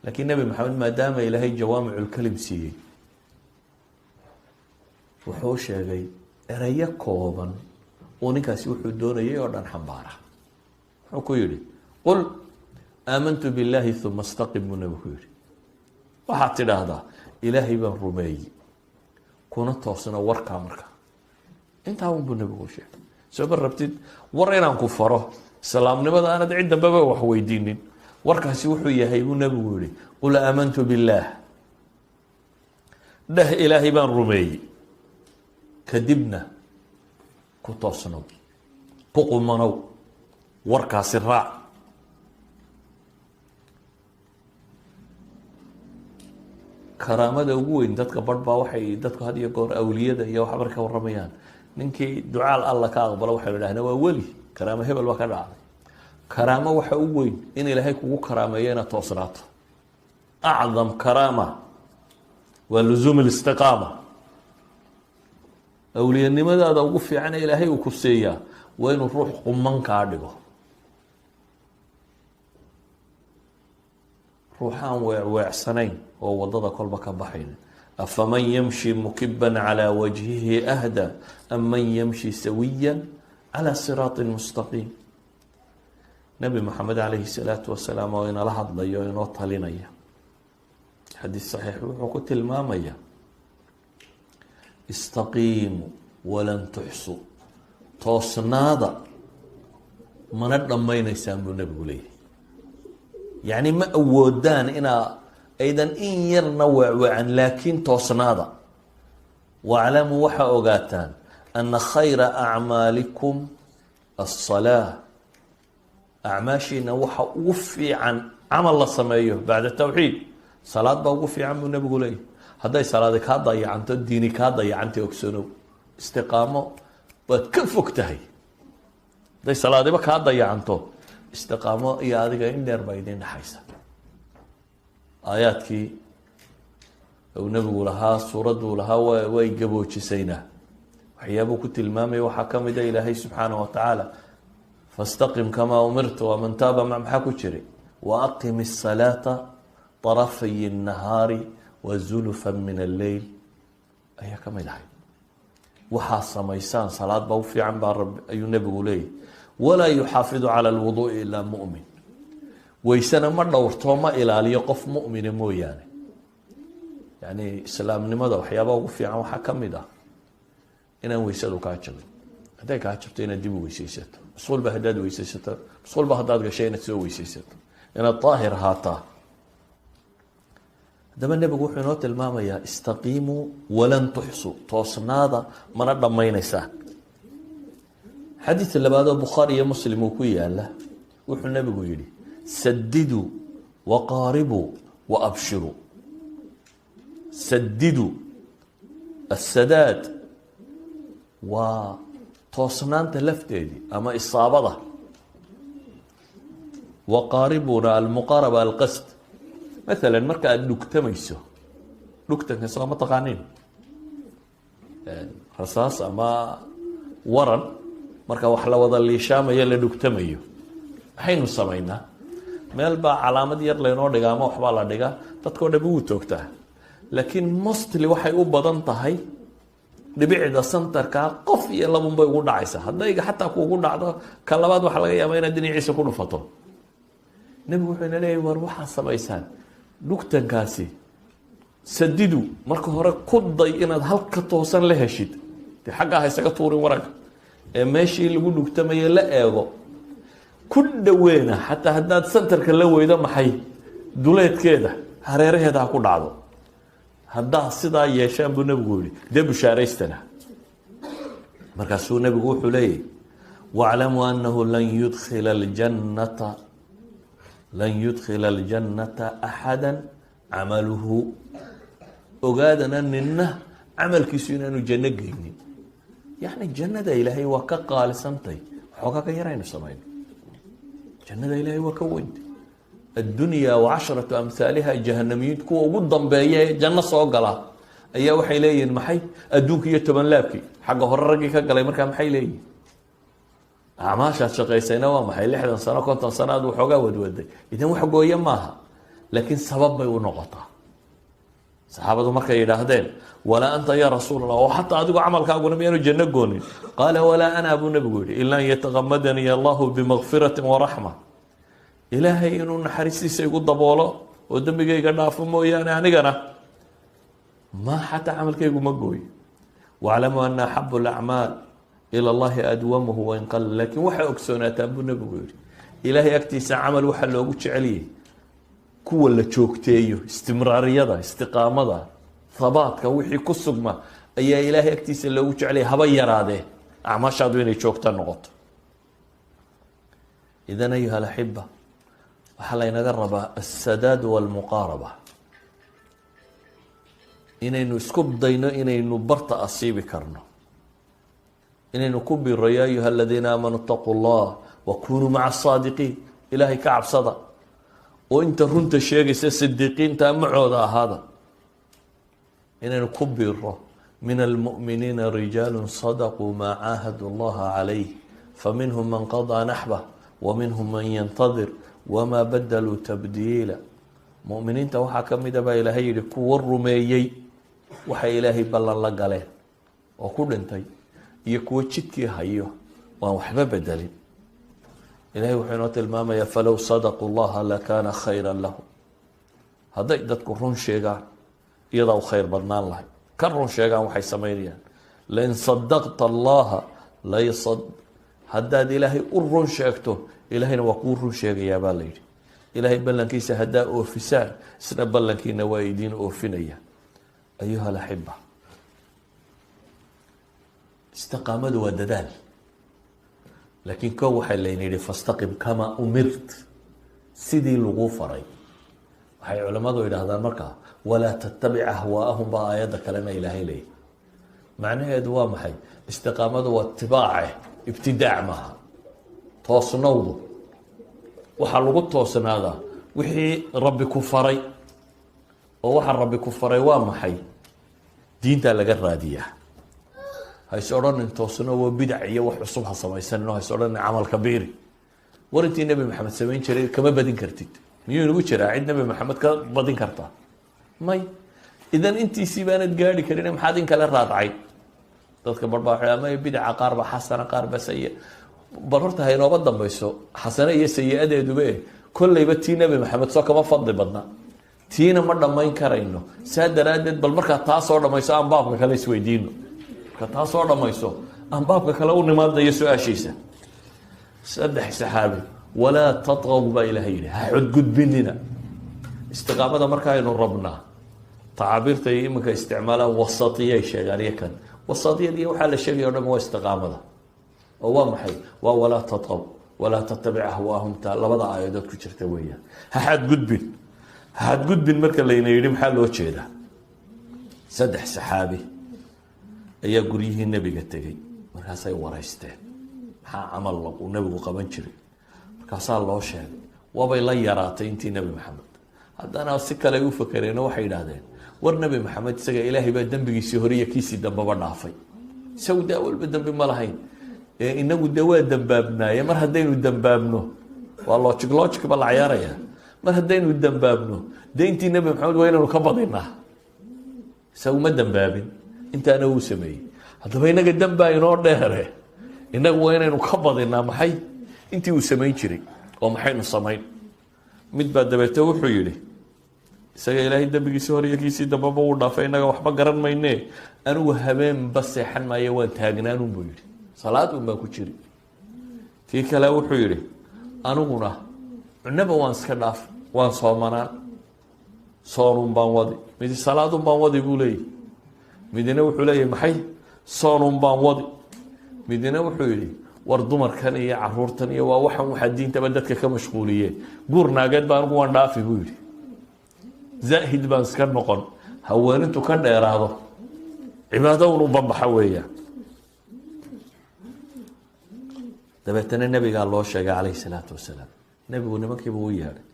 laakiin nebi maxamed maadaama ilaahay jawaamiculkalim siiyey, wuxuu sheegay erayo kooban oo ninkaasi wuxuu doonayay oo dhan xambaara. wuxuu ku yidhi qul aamantu biاllahi uma istaqim buu nebigu ku yidhi. waxaad tidhaahdaa ilaahay baan rumeeyey kuna toosna warkaa marka intaa unbuu nebigu u sheegay. soo ma rabtid war inaan ku faro islaamnimada aanad cid dambeba wax weydiinin, warkaasi wuxuu yahay buu nebigu yihi qul aamantu billaah, dheh ilaahay baan rumeeyey, kadibna ku toosnow, ku qumanow, warkaasi raac. karaamada ugu weyn dadka barh baa waxay dadku had iyo goor awliyada iyo waxa marka waramayaan, ninkii ducaal alla ka aqbalo waxay yidhahdeen waa weli, karaamo hebel baa ka dhacday. karaamo waxa u weyn in ilaahay kugu karaameeyo inaad toosnaato. acdam karaama waa luzuum alistiqaama. awliyanimadaada ugu fiican ee ilaahay uu ku siiyaa waa inuu ruux quman kaa dhigo, ruuxaan weecweecsanayn oo wadada kolba ka baxayn. afaman yamshi mukiban calى wajhihi ahda am man yamshi sawiya calى siraaطi mustaqiim. nabi maxamed calayhi salaatu wasalaam oo inala hadlayo inoo talinaya, xadiis saxiix wuxuu ku tilmaamaya istaqiimu walan tuxsu, toosnaada mana dhammaynaysaan buu nebigu leeyahy. yacni ma awoodaan inaa aydan in yarna weecweecan, laakiin toosnaada. waaclamuu waxaa ogaataan ana khayra acmaalikum aلsalaa, acmaashiina waxa ugu fiican camal la sameeyo bacda tawxiid, salaad baa ugu fiican buu nebigu leeyahy. hadday salaadi kaa dayacanto, diini kaa dayacantay ogsanow, istiqaamo waad ka fog tahay. hadday salaadiba kaa dayacanto, istiqaamo iyo adiga in dheer baa idin dhexaysa. aayaadkii uu nebigu lahaa, suuradduu lahaa way gaboojisaynaa. waxyaabuu ku tilmaamaya waxaa ka mida ilaahay subxaanaه watacaala fastaqim kamaa umirta waman taaba maxaa ku jiray waaqim الsalaaةa طarafay الnahaari wazulfa min alleyl ayaa ka mid ahay. waxaa samaysaan salaad baa u fiican baa rabbi ayuu nebigu leeyahy. walaa yuxaafidu calى اlwuduءi ilaa muؤmin, weysana ma dhowrtoo ma ilaaliyo qof mu'mina mooyaane. yani islaamnimada waxyaabaa ugu fiican waxaa ka mid ah inaan weysadu kaa jabin. hadday kaa jabto inaad dib u weysaysato, masquulba haddaad weysaysato, masquulba haddaad gashay inaad soo weysaysato, inaad daahir ahaataa. haddaba nebigu wuxuu inoo tilmaamayaa istaqiimuu walan tuxsu, toosnaada mana dhammaynaysaan. xadiid labaadoo bukhaari iyo muslim uu ku yaala wuxuu nebigu yihi sadiduu waqaaribuu waabshiruu. sadiduu, asadaad waa toosnaanta lafteedii ama isaabada. waqaaribuna almuqaaraba alqasd. maalan marka aada dhugtamayso, dhugtanka soo ma taqaaniin, rasaas ama waran marka wax la wada liishaamayo la dhugtamayo, maxaynu samaynaa? meel baa calaamad yar laynoo dhigaa ama waxbaa la dhigaa, dadkao dham wuu toogtaa. laakiin mostly waxay u badan tahay dhibicda santarkaa qof iyo labunbay ugu dhacaysaa. haddayga xataa kuugu dhacdo ka labaad waxaa laga yaabaa inaad dhinaciisa ku dhufato. nebigu wuxuu ina leeyahy war waxaa samaysaan dhugtankaasi, sadidu marka hore ku day inaad halka toosan la heshid, dee xaggaa ha isaga tuurin waranka, ee meeshii lagu dhugtamaye la eego, ku dhaweena xataa haddaad santarka la weydo maxay duleedkeeda hareeraheeda ha ku dhacdo. haddaa sidaa yeeshaan buu nebigu yihi dee bushaaraystana. markaasuu nebigu wuxuu leeyahy waclamuu anahu lan yudkhila aljannata axada camaluhu. ogaadana nina camalkiisu inaanu janno geynin. yacni jannada ilaahay waa ka qaalisantay, waxoogaa ka yaraynu samayno. jannada ilaahay waa ka weyntay. addunya wacasharatu amhaaliha, jahanamiyiin kuwa ugu dambeeya ee janno soo gala ayaa waxay leeyihiin maxay? adduunka iyo 10 laabkii xagga hore raggii ka galay. markaa maxay leeyihin? acmaashaad shaqaysayna waa maxay? 60 sano 50 sano aad waxoogaa wadwaday, idan wax gooye maaha, laakiin sabab bay u noqotaa. saxaabadu markay yidhaahdeen walaa anta ya rasuul allah, oo xataa adigu camalkaaguna miyaanu janno goonin? qaala walaa ana buu nebigu yihi ila an yatagamadanii allahu bimakfirati waraxma. ilaahay inuu naxariistiisa igu daboolo oo dembigayga dhaafo mooyaane anigana ma xataa camalkaygu ma gooyo. waclamuu ana axabu alacmaal ila allahi adwamuhu wain qala. laakiin waxay ogsoonataan buu nebigu yihi ilaahay agtiisa camal waxaa loogu jeceliyay kuwa la joogteeyo, istimraariyada, istiqaamada, habaadka, wixii ku sugma ayaa ilaahay agtiisa loogu jeceliyay, haba yaraadee acmaashaadu inay joogta noqoto. idan ayuha alaxiba, waxaa laynaga rabaa alsadaad walmuqaaraba, inaynu isku dayno inaynu barta asiibi karno, inaynu ku biro ya ayuha aladiina aamanuu itaquu llah wakunuu maca asaadiqiin, ilaahay ka cabsada oo inta runta sheegaysa sidiiqiinta macooda ahaada. inaynu ku biro min almu'miniina rijaalu sadaquu maa caahadu llaha calayh faminhum man qadaa naxbah waminhum man yantadir wamaa badaluu tabdiila. mu'miniinta waxaa ka mida baa ilaahay yihi kuwa rumeeyey waxay ilaahay ballan la galeen oo ku dhintay, iyo kuwo jidkii hayo waan waxba bedelin. ilahay wuxuu inoo tilmaamayaa falow sadaquu llaha lakaana khayra lahum. hadday dadku run sheegaan iyadaa u khayr badnaan lahay. ka run sheegaan waxay samaynayaan lain sadaqta allaha haddaad ilaahay u run sheegto ilaahayna waa kuu run sheegayaa baa la yidhi. ilaahay ballankiisa haddaa oofisaan isna ballankiina waa idiin oofinaya. ayuha alaxiba, istiqaamadu waa dadaal, laakiin ko waxay layna yihi fastaqim kamaa umirt, sidii lagu faray. waxay culamadu yidhaahdaan markaa walaa tattabic ahwaa'ahum baa aayadda kalena ilaahay leeyahy. macnaheedu waa maxay? istiqaamadu waa itibaace, ibtidaac maaha. toosnowdu waxaa lagu toosnaadaa wixii rabbi ku faray, oo waxa rabbi ku faray waa maxay? diintaa laga raadiyaa. hays odhanin toosno waa bidac iyo wax cusub ha samaysanino, hays odhanin camalka biiri. war intii nebi maxamed samayn jiray kama badin kartid. miyuu inagu jiraa cid nebi maxamed ka badin kartaa? may. idan intiisii baanad gaari karin, maxaad in kale raadcay? dadka barbaa ama bidaca qaar ba xasana, qaar ba sayi. bal horta ha inooba dambayso xasane iyo sayi-adeedube kolleyba tii nebi maxamed soo kama fadli badna, tiina ma dhammayn karayno. saa daraaddeed bal markaa taa soo dhammayso aan baabka kale isweydiino. marka taa soo dhammayso aan baabka kale u nimaadayo su-aashiisa. 3 saxaabi walaa tatqaw baa ilaahay yihi, ha xodgudbinina. istiqaamada markaaynu rabnaa tacaabiirta iyo iminka isticmaalaan wasatiyay sheegaan. iyo kan wasatiyadiiy waxaa la sheegaya o dham waa istiqaamada. oo waa maxay? waa walaa tatqaw walaa tattabic ahwaahum. taa labada aayadood ku jirta weeyaan. ha xadgudbin. ha xadgudbin marka layna yidhi maxaa loo jeedaa? 3 saxaabi ayaa guryihii nebiga tegey, markaasay waraysteen maxaa camal uu nebigu qaban jiray. markaasaa loo sheegay. waabay la yaraatay intii nebi maxamed. haddana si kale ay u fakereenoo waxay idhaahdeen war nebi maxamed isaga ilaahay baa dembigiisii hore iyo kiisii dambaba dhaafay, isagu daa walba dembi ma lahayn. inagu de waa dambaabnaaye, mar haddaynu dambaabno waa logic ba la cayaaraya. mar haddaynu dambaabno de intii nebi maxamed waa inaynu ka badinaa. isagu ma dambaabin, intaana uu sameeyey. haddaba inaga dambaa inoo dheere, inagu waa inaynu ka badinaa maxay? intii uu samayn jiray. oo maxaynu samayn? mid baa dabeete wuxuu yihi isaga ilaahay dembigiisii hore iyo kiisii dambaba uu dhaafay, inaga waxba garan mayne, anigu habeenba seexan maayo waan taagnaanun buu yihi, salaad un baan ku jiri. kii kale wuxuu yihi aniguna cunaba waan iska dhaaf, waan soomanaan, soonun baan wadi. midi salaadun baan wadi buu leeyahy. midina wuxuu leeyahy maxay? soonun baan wadi. midina wuxuu yihi war dumarkan iyo caruurtan iyo waa waxan waxaa diintaba dadka ka mashquuliyeen, guur naageed baa anigu waan dhaafi buu yihi. zaahid baan iska noqon, haweenintu ka dheeraado, cibaado un u banbaxa weeyaan. dabeetana nabigaa loo sheegay calayhi salaatu wasalaam. nebigu nimankiiba u yeedhay,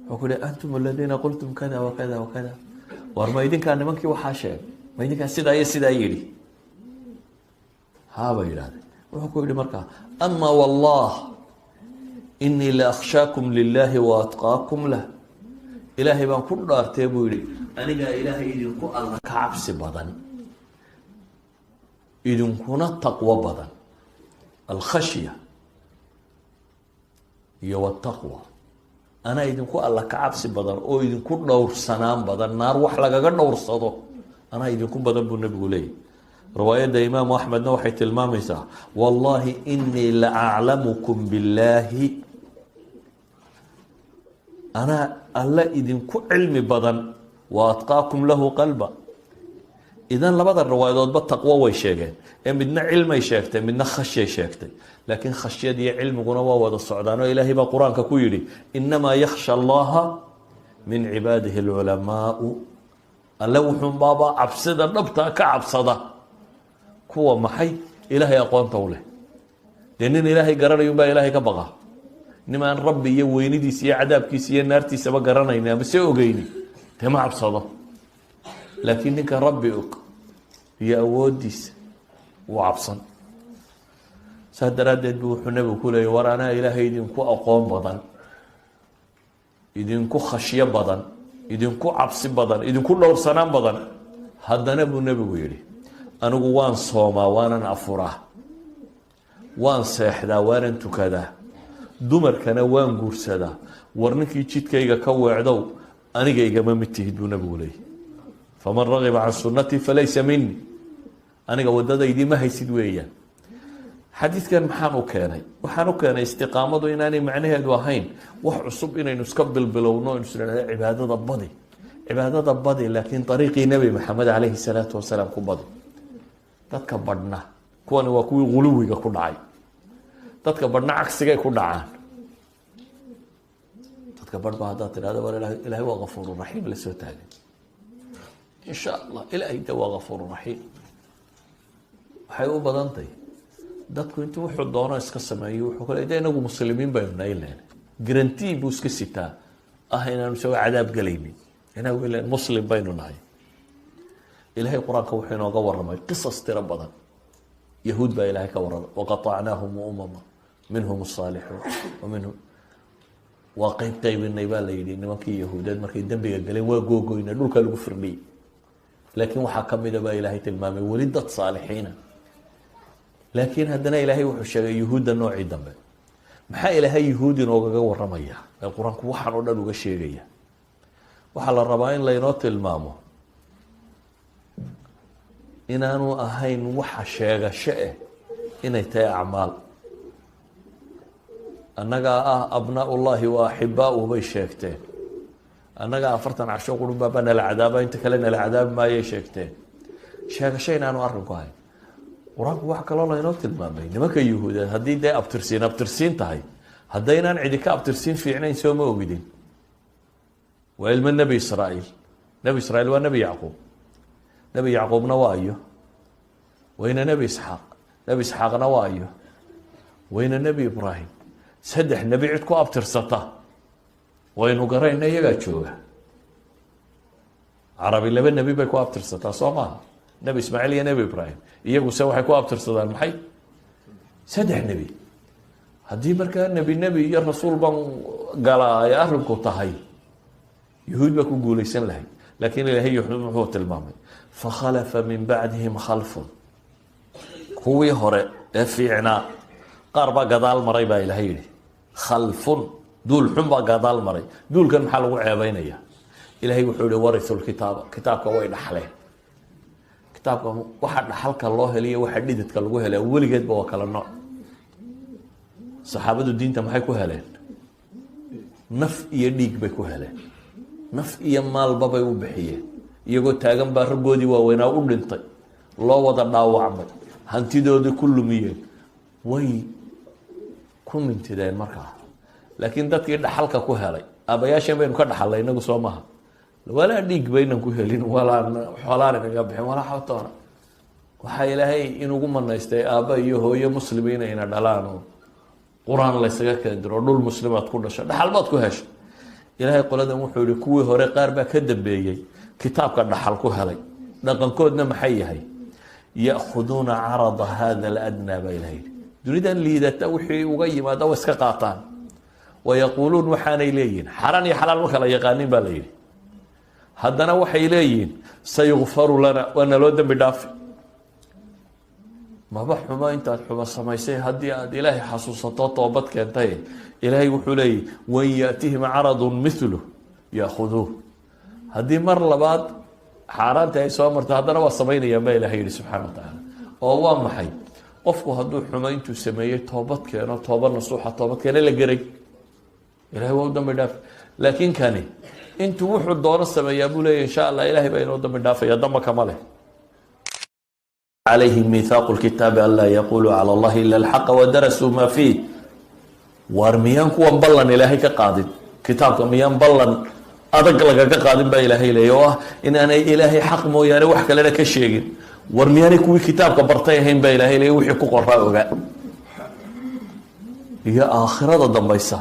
wuxuu ku yihi antum aladiina qultum kada wakada wakada. war ma idinkaa nimankii waxaa sheegay? ma idinkaa sidaa iyo sidaa yidhi? haabay yidhahdeen. wuxuu ku yihi markaa ama wallah inii la akhshaakum lilahi wa atqaakum lah. ilaahay baan ku dhaartee buu yihi anigaa ilaahay idinku alla ka cabsi badan, idinkuna taqwo badan. alkhashya iyo wataqwa, anaa idinku alla ka cabsi badan oo idinku dhowrsanaan badan. naar wax lagaga dhowrsado anaa idinku badan buu nebigu leeyahy. riwaayadda imaamu axmedna waxay tilmaamaysaa wallahi inii la aclamukum billaahi, anaa alla idinku cilmi badan wa atqaakum lahu qalba. idan labada riwaayadoodba taqwo way sheegeen, ee midna cilmay sheegtay midna khashyay sheegtay, laakiin khashyad iyo cilmiguna waa wada socdaan oo ilaahay baa qur-aanka ku yidhi inamaa yakhsha allaha min cibaadihi alculamaau, alle wuxuunbaaba cabsida dhabtaa ka cabsada kuwa maxay ilaahay aqoonta u leh. dee nin ilaahay garanayunbaa ilaahay ka baqa, nimaan rabbi iyo weynidiisa iyo cadaabkiisa iyo naartiisaba garanayni ama se ogeyni dee ma cabsado. laakiin ninka rabbi og iyo awoodiisa wuu cabsan. saas daraaddeed buu wuxuu nebigu ku leeyay war anaa ilaahay idinku aqoon badan, idinku khashyo badan, idinku cabsi badan, idinku dhowrsanaan badan. haddana buu nebigu yidhi anigu waan soomaa waanan afuraa, waan seexdaa waanan tukadaa, dumarkana waan guursadaa, war ninkii jidkayga ka weecdow aniga igama mid tihid buu nebigu leeyay. faman ragiba can sunnatii falaysa minii, aniga wadadaydii ma haysid weeyaan. xadiidkan maxaan u keenay? waxaan u keenay istiqaamadu inaanay macnaheedu ahayn wax cusub inaynu iska bilbilowno inu isnahda cibaadada badi, cibaadada badi, laakiin ariiqii nebi maxamed calayhi salaatu wasalaam ku badi. dadka badhna kuwani waa kuwii guluwiga ku dhacay, dadka badhna cagsigay ku dhacaan. dadka badh ba haddaad tidhahda war ilaahay waa gafuuru raxiim la soo taagay, insha allah ilaahay de waa gafuuru raxiim. waxay u badantahy dadku intuu wuxuu doono iska sameeyo wuxuu kale de inagu muslimiin baynu nahay len garantii buu iska sitaa ah inaanu isagoo cadaab gelaynin, inagu ilan muslim baynu nahay. ilaahay qur-aanka wuxuu inooga warramay qisas tiro badan. yahuud baa ilaahay ka warramay waqatacnaahum umama minhum asaalixuun wa minhum, waa qaybinay baa la yidhi nimankii yahuudeed markay dembiga galeen waa googoyna dhulka lagu firdhiyey. laakiin waxaa ka mida baa ilaahay tilmaamay weli dad saalixiina. laakiin haddana ilaahay wuxuu sheegay yuhuudda noocii dambe. maxaa ilaahay yuhuud inoogaga warramaya ee qur-aanku waxaan oo dhan uga sheegaya? waxaa la rabaa in laynoo tilmaamo inaanu ahayn waxa sheegasho ah inay tahay acmaal. annagaa ah abnaaullahi wa axibbaauhu bay sheegteen, annagaa 40 casho qurun baaba nala cadaaba inta kale nala cadaabi maayay sheegteen. sheegasho inaanu arrinku ahayn. qur-aanku wax kaloo laynoo tilmaamay nimanka yuhuudeed haddii dee abtirsiin tahay, haddaynaan cidi ka abtirsiin fiicnayn soo ma ogidin. waa ilmo nebi israa'iil. nebi israiil waa nebi yacquub, nebi yacquubna waa ayo wayna nebi isxaaq, nebi isxaaqna waa ayo wayna nebi ibraahim. 3 nebi cid ku abtirsata waynu garayna iyagaa jooga. carabi 2 nebi bay ku abtirsataa soo maaha, nebi ismaaciil iyo nebi ibraahim. iyaguse waxay ku abtirsadaan maxay? 3 nebi. haddii markaa nebi iyo rasuul baan galaa ay arrinku tahay, yuhuud baa ku guulaysan lahayd. laakiin ilaahay muxuu tilmaamay fakhalafa min bacdihim khalfun, kuwii hore ee fiicnaa qaar baa gadaal maray baa ilaahay yidhi. khalfun, duul xun baa gadaal maray. duulkan maxaa lagu ceebeynaya? ilaahay wuxuu yihi warisu lkitaaba, kitaabka way dhaxleen. kitaabka waxa dhaxalka loo heliyo waxa dhididka lagu helay weligeedba waa kala nooc. saxaabadu diinta maxay ku heleen? naf iyo dhiig bay ku heleen, naf iyo maalba bay u bixiyeen. iyagoo taagan baa raggoodii waaweynaa u dhintay, loo wada dhaawacmay, hantidoodii ku lumiyeen, way ku mintideen markaa. laakiin dadkii dhaxalka ku helay, aabayaasheen baynu ka dhaxalay inagu soo maha, walaa dhiig baynan ku helin, walaa xoolaan inaga bixin, walaa xawtoona. waxaa ilaahay inugu manaystay aabba iyo hooyo muslimiina ina dhalaan oo qur-aan laysaga keendiro, dhul muslimaad ku dhasho, dhaxal baad ku hesho. ilaahay qoladan wuxuu yihi kuwii hore qaar baa ka dambeeyey kitaabka dhaxal ku helay. dhaqankoodna maxay yahay? ya'khuduuna carada hada aladnaa baa ilaha yidhi. dunidan liidata wixii uga yimaada wa iska qaataan. wayaquuluun waxaanay leeyihin xaraan iyo xalaal ma kala yaqaanin baa la yidhi. haddana waxay leeyihiin sayukfaru lana, waa naloo dembi dhaafi. maba xumo intaad xumo samaysay haddii aad ilaahay xasuusato toobad keentay. ilaahay wuxuu leeyahy wan yaatihim caradun milu yaakuduuh. haddii mar labaad xaaraanta ay soo marto haddana waa samaynayaan baa ilahay yihi subxana wa tacaala. oo waa maxay qofku hadduu xumo intuu sameeyey toobad keeno toobad nasuuxa toobad keeno la geray ilahay waa u dambi dhaaf laakiin kani intuu wuxuu doono sameeyaa buu leeyahy insha allah ilahay baa inoo dambi dhaafaya damba kama leh عليهم ميثاق الكتاب ألا يقولوا على الله إلا الحق ودرسوا ما فيه وارميان كوان بلن إلهي كقادم كتابك ميان بلن أدق لك كقادم با إلهي ليوه إن أنا إلهي حق مو يعني وحكا لنا كشيء وارميان كوي كتابك برتيهين با إلهي ليوه يحكو قرأوا هي آخرة ضميسة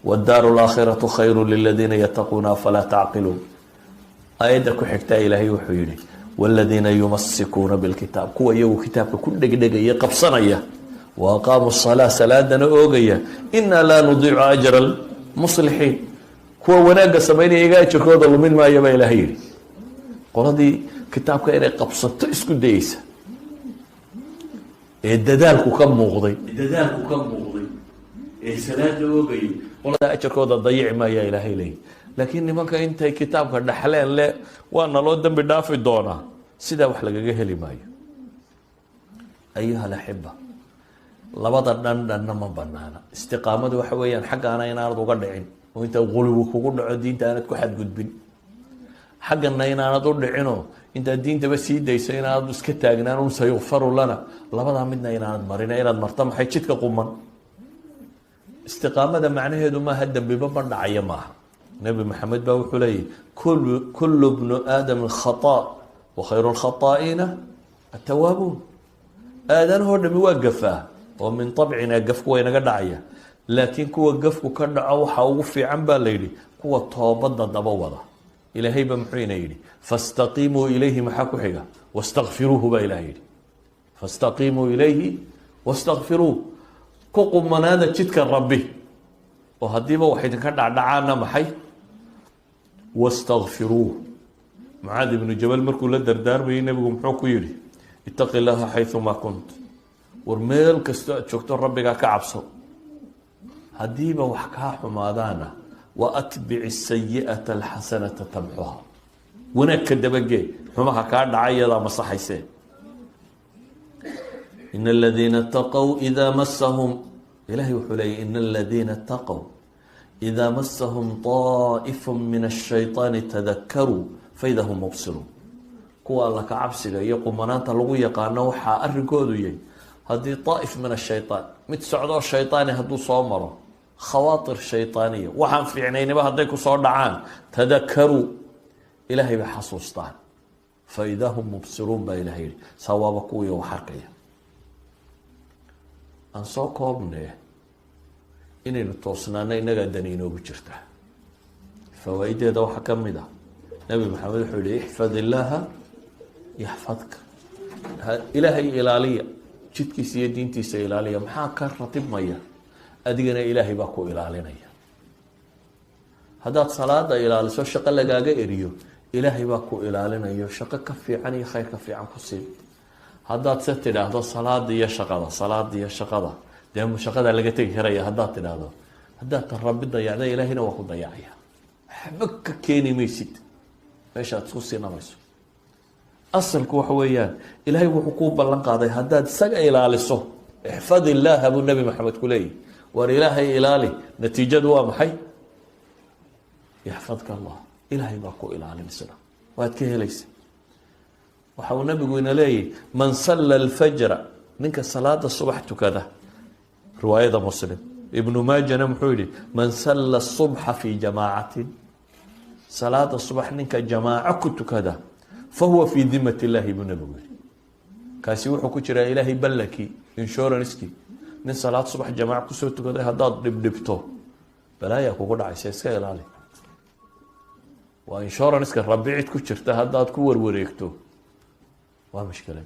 والدار الآخرة خير للذين يتقون فلا تعقلون آيدك حكتا إلهي وحيري والذين يمسكون بالكتاب كوا يو كتابك كل دقيقة قبصنية وأقاموا الصلاة سلادنا أوغية إنا لا نضيع أجر المصلحين كوا وناقة سميني إيقاي تشكوض من ما يبا إلهيري قول هذه كتابك إنا قبصت اسكو ديسة الددالكو كم مغضي سلادة أوغية قول هذا أجركوض ضيع ما يا إلهي لي laakiin nimanka intay kitaabka dhaxleen le waana loo dambi dhaafi doonaa sidaa wax lagaga heli maayo ayuha alaxiba labada dhanna ma banaana istiqaamadu waxa weeyaan xaggaana inaanad uga dhicin oo inta qulubi kugu dhaco diinta aanad ku xadgudbin xaggana inaanad u dhicinoo intaad diintaba sii dayso inaanad iska taagnaan un sayukfaru lana labadaa midna inaanad marina inaad marta maxay jidka quman istiqaamada macnaheedu maaha dambiba ma dhacaya maaha نبي محمد باوحولي كل ابن آدم خطاء وخير الخطائين التوابون آدم هو اللي وقفه ومن طبعنا قفك وين قدعيه لكن كو قفك كدع او حوفي عن بالليلي كو توبد دبوده الهي بمحين يلي فاستقيموا اليه محاكو حيغا واستغفروه با الهي فاستقيموا اليه واستغفروه كو من هذا جدك ربي وهديبه وحيد كدع دعانا محي واستغفروه معاذ بن جبل مركو لدر دار بي نبي محوكو يري اتق الله حيث ما كنت ورميل كستو شكتو ربك كعبسو هديبه وحكا حمادانا واتبع السيئة الحسنة تمحوها ونك دبقي حماها كان عيدا مصحيسين ان الذين اتقوا اذا مسهم إلهي وحلي إن الذين اتقوا إذا مسهم طائف من الشيطان تذكروا فإذا هم مبصرون كوا الله كعبسك يقوم منانتا لغو يقانا وحا أرقودو يي هذه طائف من الشيطان متسعدو الشيطاني هدو صومرو خواطر شيطانية وحان في عينين بهديكو صور دعان تذكروا إلهي بحصوصتان فإذا هم مبصرون بإلهي سوابكو وحرقيا aan soo koobnee inaynu toosnaano innagaa dani inoogu jirta fawaa'ideeda waxaa ka mid ah nabi maxamed wuxuu yihi ixfad illaaha yaxfadka ilaahay ilaaliya jidkiisa iyo diintiisa ilaaliya maxaa ka ratibmaya adigana ilaahay baa ku ilaalinaya haddaad salaada ilaaliso shaqo lagaaga eriyo ilaahay baa ku ilaalinayo shaqo ka fiican iyo khayr ka fiican ku sii haddaad se tidhaahdo salaada iyo shaqada dee shaqada laga tegi karaya haddaad tidhaahdo haddaad tan rabbi dayacda ilaahayna waa ku dayacaya waxba ka keeni maysid meeshaad isku siinamayso asalku waxa weeyaan ilaahay wuxuu kuu ballan qaaday haddaad isaga ilaaliso ixfad illaaha buu nabi maxamed ku leeyahy war ilaahay ilaali natiijadu waa maxay yaxfadka allah ilaahay baa ku ilaalinaysa waad ka helaysa waxa uu nabigu ina leeyahy man salla alfajra ninka salaada subax tukada riwaayada muslim ibnu maajana muxuu yihi man salla subxa fi jamaacatin salaada subax ninka jamaaco ku tukada fahuwa fi dimati illahi buu nabigu yihi kaasi wuxuu ku jiraa ilaahay ballankii inshuranskii nin salaad subax jamaaco kusoo tukaday haddaad dhibdhibto balaayaa kugu dhacaysa iska ilaali waa inshuranska rabbi cid ku jirta haddaad ku warwareegto waa mushkilad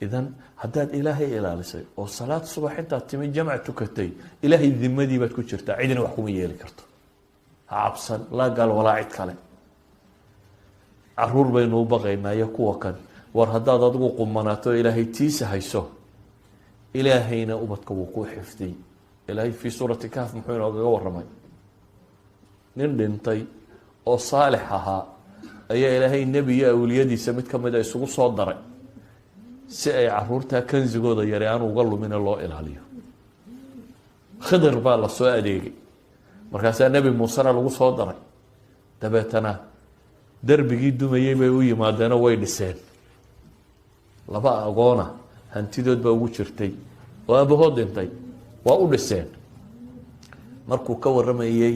idan haddaad ilaahay ilaalisay oo salaad subax intaad timi jamc tukatay ilaahay dimadii baad ku jirtaa cidina wax kuma yeeli karto ha cabsan laa gaal walaa cid kale caruur baynu u baqaynaa iyo kuwa kan war haddaad adigu qumanaato ilaahay tiisa hayso ilaahayna ubadka wuu ku xifdiyey ilaahay fii suurati kahf muxuu inoogaga waramay nin dhintay oo saalix ahaa ayaa ilaahay nebi iyo awliyadiisa mid ka mid a isugu soo daray si ay caruurtaa kansigooda yare aan uga lumina loo ilaaliyo. Khidir baa la soo adeegay, markaasaa nebi muusena lagu soo daray. dabeetana darbigii dumayey bay u yimaadeenoo way dhiseen. laba agoona hantidood baa ugu jirtay oo aabahood dhintay, waa u dhiseen. markuu ka warramayey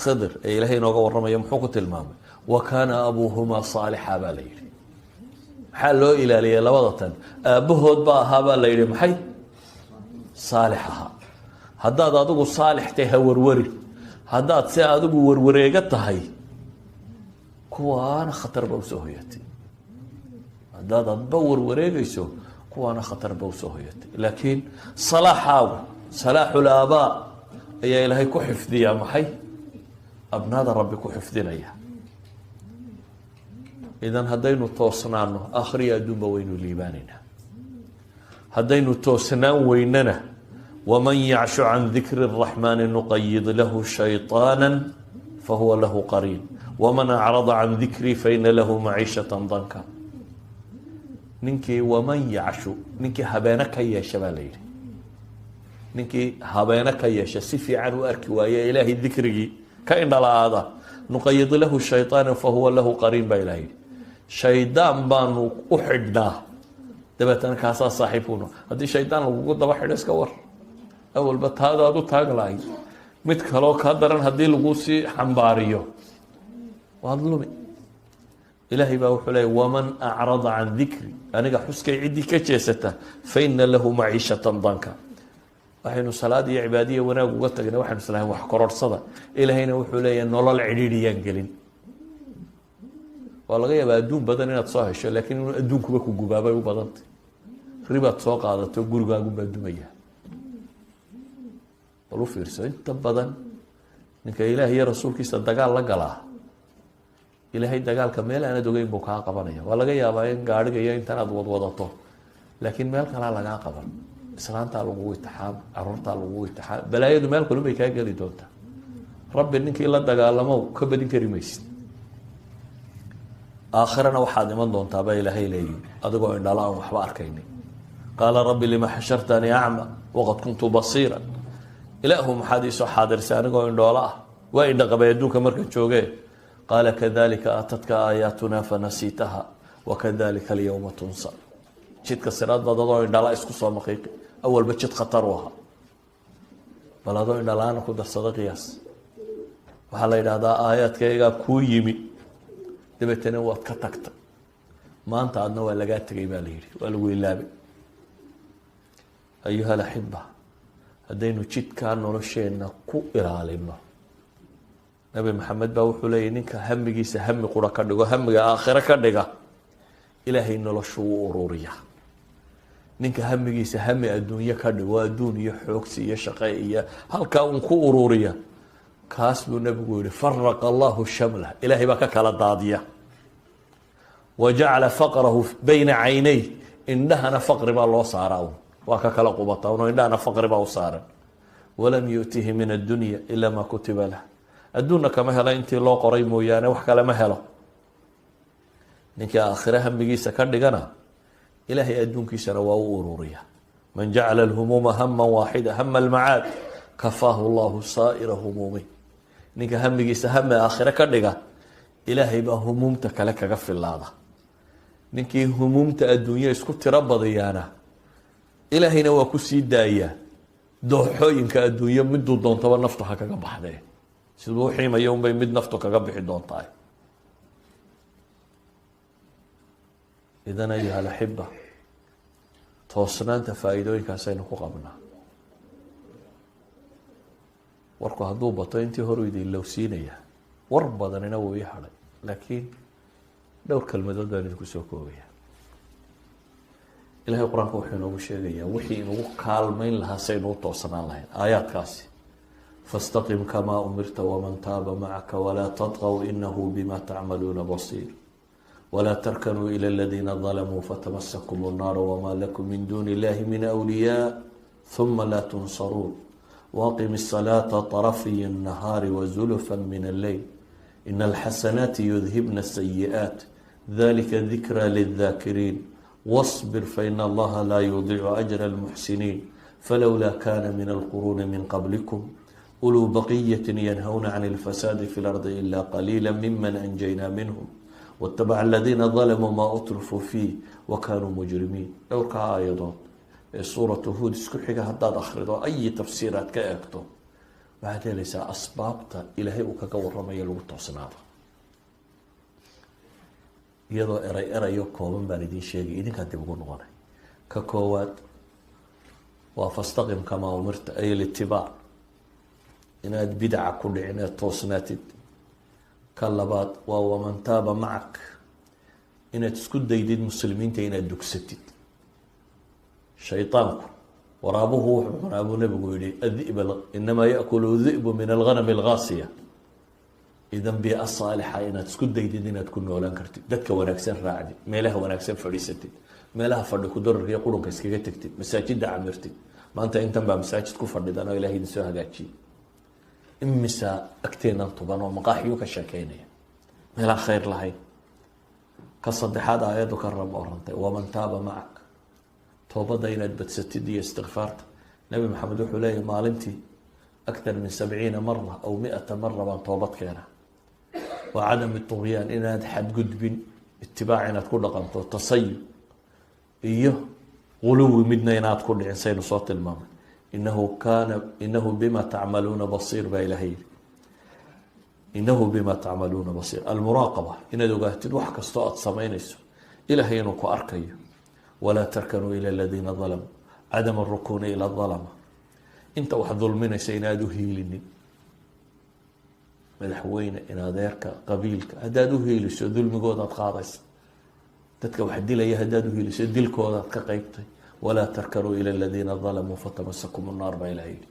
khidir ee ilaahay inooga warramaya muxuu ku tilmaamay? wa kaana abuuhumaa saalixa baa la yidhi. maxaa loo ilaaliyay labada tan? aabbahood baa ahaa baa la yidhi maxay? saalix ahaa. haddaad adigu saalix tahay ha warwarin, haddaad se adigu warwareega tahay kuwaana khatar ba usoo hoyatay. haddaad adba warwareegayso kuwaana khatar ba usoo hoyatay. laakiin salaaxaagu, salaaxul aabaa ayaa ilaahay ku xifdiyaa maxay? abnaada rabbi ku xifdinaya. idan haddaynu toosnaano aakhriya adduunba waynu liibaanaynaa. haddaynu toosnaan weynana waman yacshu can dikri الraxmaani nuqayid lahu shayطaana fahuwa lahu qariin waman acrada can dikrii faina lahu maciishata danka. ninkii waman yacshu, ninkii habeeno ka yeesha baa la yidhi. ninkii habeeno ka yeesha, si fiican u arki waaye ilaahay dikrigii ka indhala-aada, nuqayid lahu shayطaana fahuwa lahu qariin baa ilaha yidhi. shaydaan baanu u xidhnaa, dabeetana kaasaa saaxiibkuno. haddii shaydaan lagugu daba xidho iska war, awalba taada aad u taag lahayd, mid kaloo kaa daran haddii lagu sii xambaariyo waad lumi. ilaahay baa wuxuu leeyay waman acrada can dikri, aniga xuskay ciddii ka jeesata faina lahu maciishatan danka. waxaynu salaad iyo cibaadiya wanaag uga tagna waxaynu islahayn wax kororhsada. ilaahayna wuxuu leeyahay nolol cidhiidhiyaan gelin. waa laga yaabaa adduun badan inaad soo hesho, laakiin inuu adduunkuba ku gubaabay u badantay. ribaad soo qaadato gurigaagunbaa dumaya. bal u fiirso, inta badan ninka ilaah iyo rasuulkiisa dagaal la galaa, ilaahay dagaalka meel aanad ogeyn buu kaa qabanaya. waa laga yaabaa in gaadhiga iyo intan aad wadwadato, laakiin meel kalaa lagaa qaban. islaantaa lagugu itixaam, caruurtaa lagugu itixaam, balaayadu meel kalun bay kaa geli doontaa. rabbi ninkii la dagaalamow ka badin kari maysid. aakhirana waxaad iman doontaabaa ilaahay leeyihi adigoo indhala aan waxba arkaynin. qaala rabbi lima xashartanii acma waqad kuntu basiira. ilaahu maxaad iisoo xaadirsay anigoo indhoola ah? waa indhaqabay adduunka marka joogee. qaala kadalika aatadka aayaatunaa fanasiitaha wakadalika alyawma tunsa. jidka siraad baad adoo indhala isku soo maqiiqi. awalba jid khatar u ahaa, bal adoo indhala-aana ku darsada qiyaas. waxaa la yidhaahdaa aayaadkaygaa kuu yimi, dabeetana waad ka tagtay. maanta adna waa lagaa tegay baa la yidhi, waa lagu ilaabay. ayuha alaxiba, haddaynu jidkaa nolosheenna ku ilaalino, nabi maxamed baa wuxuu leeyahy ninka hamigiisa hami qura ka dhigo, hamiga aakhiro ka dhiga, ilaahay noloshuu u ururiya. ninka hamigiisa hami adduunyo ka dhigo, adduun iyo xoogsi iyo shaqe iyo halkaa uun ku ururiya, kaas buu nabigu yihi faraqa allahu shamlah, ilaahay baa ka kala daadiya. wajacala faqrahu bayna caynay, indhahana faqri baa loo saaraa un, waa ka kala qubata un, indhahana faqri baa u saaran. walam yu'tihi min addunya ila maa kutiba lah, adduunna kama helo intii loo qoray mooyaane wax kale ma helo. ninkii aakhire hamigiisa ka dhigana, ilaahay adduunkiisana waa u ururiya. man jacala alhumuuma hama waaxida hama almacaad kafaahu llahu saa'ira humuumi. ninka hamigiisa hami aakhire ka dhiga, ilaahay baa humuumta kale kaga filaada. ninkii humuumta adduunya isku tiro badiyaana, ilaahayna waa ku sii daayaa. dooxooyinka adduunyo miduu doontaba naftu ha kaga baxdee, siduu uxiimaya unbay mid naftu kaga bixi doontaa. idan ayuha alaxiba, toosnaanta faa-iidooyinkaasaynu ku qabnaa. warku hadduu bato intii horu idin lowsiinaya, war badanina wuu ii hadhay, laakiin dhowr kelmadood baan idinku soo koobaya. ilahay qur-aanka wuxuu inoogu sheegayaa wixii inugu kaalmayn lahaa saynu u toosnaan lahayn. aayaadkaasi fastaqim kamaa umirta waman taaba macaka walaa tadqw inahu bima tacmaluuna basiir walaa tarkanuu ila aladiina dalamuu fatamasakum الnaar wma lakum min duni illahi min awliyaa ثuma laa tunsaruun waaqim الصalaaةa طرفي النahaar wزulfa min الleyl in اlxasanaati yudhibna الsayiئaaت dalika dikra lلذaakiriin واصبر فإن الله لا يضيع أجر المحسنين فلولا كان من القرون من قبلكم أولو بقية ينهون عن الفساد في الأرض إلا قليلا ممن أنجينا منهم واتبع الذين ظلموا ما أترفوا فيه وكانوا مجرمين. dhowrka aayadood ee suuratu Huud isku xiga haddaad akhrido ay tafsiiraad ka eegto waxaad helaysaa asbaabta ilaahay uu kaga warramayo lagu toosnaado iyadoo erayo kooban baan idiin sheegay idinkaa dib ugu noqonay. ka koowaad waa fastaqim kamaa umirta ay litibaac inaad bidaca ku dhicin ee toosnaatid. ka labaad waa waman taaba macak inaad isku daydid muslimiinta inaad dugsatid. shayطaanku waraabuhu wuxuu cunaa buu nabigu yihi adib inamaa yaأkulu di'bu min alghanam اlgaasiya. idan biica saalixa inaad isku daydid inaad ku noolaan kartid, dadka wanaagsan raacdid, meelaha wanaagsan fadhiisatid, meelaha fadhi ku dararka iyo qurunka iskaga tegtid, masaajida camirtid. maanta intan baa masaajid ku fadhidan oo ilahay idin soo hagaajiyey. imisa agteenan tuban oo maqaaxiyuu ka sheekeynaya meelaan khayr lahayn. ka saddexaad aayaddu ka rab orantay waman taaba macak toobadda inaad badsatid iyo istikfaarta. nabi maxamed wuxuu leeyahy maalintii akthar min 70 mara aw 100 mara baan toobad keena. waa cadam tugyaan inaad xadgudbin, itibaac inaad ku dhaqanto, tasayub iyo guluwi midna inaad ku dhicin saynu soo tilmaamay. inahu bima tacmaluuna basiir baa ilahay yidhi. inahu bima tacmaluuna basiir. almuraaqaba inaad ogaatid wax kastoo aada samaynayso ilahay inuu ku arkayo. walaa tarkanuu ila aladiina dalamuu cadama arukuuni ila dalama. inta wax dulminaysa inaad u hiilinin madaxweyne in adeerka qabiilka haddaad u hiiliso dulmigoodaad qaadaysa. dadka wax dilaya haddaad u hiiliso dilkoodaad ka qeybtay. walaa tarkanuu ila aladiina dalamuu fatamasakum nnaar baa ilaha yidhi.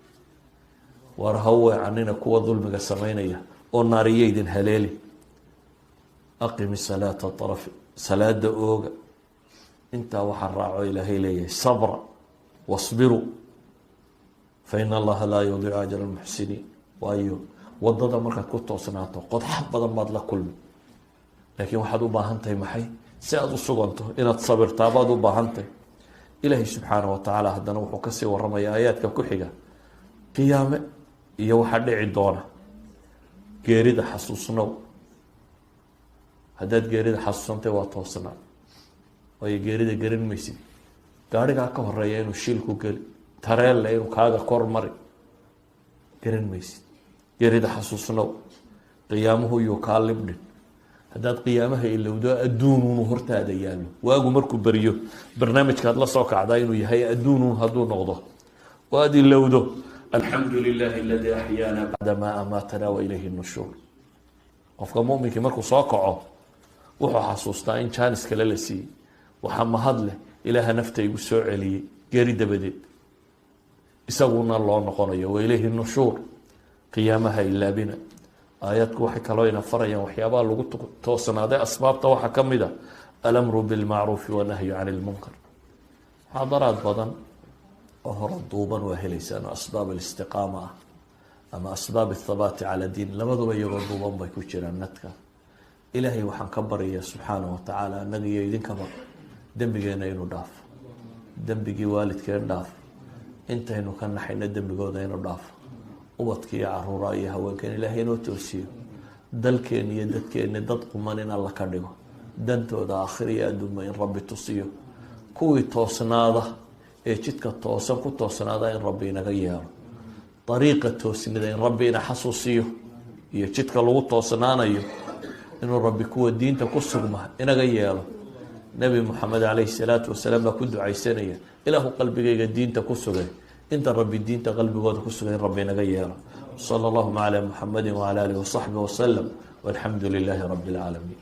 war ha weecanina kuwa dulmiga samaynaya oo naariyaydin haleeli. aqimi salaata arafi salaada ooga. intaa waxaa raaco ilaahay leeyahay sabra wasbiruu faina allaha laa yudiicu ajra almuxsiniin. waayo wadada markaad ku toosnaato qodxa badan baad la kulmi, laakiin waxaad u baahan tahay maxay? si aada u suganto inaad sabirtaa baad u baahan tahay. ilaahay subxaana wa tacaala haddana wuxuu kasii waramaya aayaadka ku xiga qiyaame iyo waxaa dhici doona. geerida xasuusnow. haddaad geerida xasuusantay waa toosnaa, waayo geerida garan maysid. gaarigaa ka horeeya inuu shilku geli, tareelle inuu kaaga kor mari, garan maysid. geerida xasuusnow. qiyaamuhu yuu kaa libdhin. haddaad qiyaamaha ilowdo adduunuunu hortaada yaallo. waagu markuu beriyo barnaamijkaad la soo kacdaa inuu yahay adduunuun hadduu noqdo oo aada ilowdo alxamdu lilahi aladii axyaana bacda maa amaatana wa ilayhi nushuur. qofka muminkii markuu soo kaco wuxuu xasuustaa in jaanis kale la siiyey. waxaa mahad leh ilaaha naftaygu soo celiyey geeri dabadeed, isaguna loo noqonayo wa ilayhi nushuur. qiyaamaha ilaabina. aayaadku waxay kaloo ina farayaan waxyaabaha lagu toosnaaday asbaabta waxaa ka mid a alamru bilmacruufi wanahyu can ilmunkar. muxaadaraad badan oo hore duuban waa helaysaan oo asbaab alistiqaama ah ama asbaab athabaati cala diin, labaduba iyagoo duuban bay ku jiraan nadka. ilaahay waxaan ka baryayaa subxaana wa tacaala annaga iyo idinkaba dembigeena inuu dhaafo, dembigii waalidkeen dhaafo, intaynu ka naxayna dembigooda inuu dhaafo, ubadka iyo caruuraa iyo haweenkeen ilaahay inoo toosiyo, dalkeen iyo dadkeeni dad quman in alla ka dhigo, dantooda aakhir iyo adduunba in rabbi tusiyo, kuwii toosnaada ee jidka toosan ku toosnaada in rabbi inaga yeelo, dariiqa toosnida in rabbi ina xasuusiyo iyo jidka lagu toosnaanayo inuu rabbi kuwa diinta ku sugma inaga yeelo. nabi moxamed calayhi salaatu wasalaam baa ku ducaysanaya ilaahu qalbigayga diinta ku sugay. inta rabbi diinta qalbigooda ku sugay in rabbi inaga yeelo. sala allahuma calaa muxamadi wacala aalihi wasaxbi wasalam walxamdu lilaahi rabbi alcaalamiin.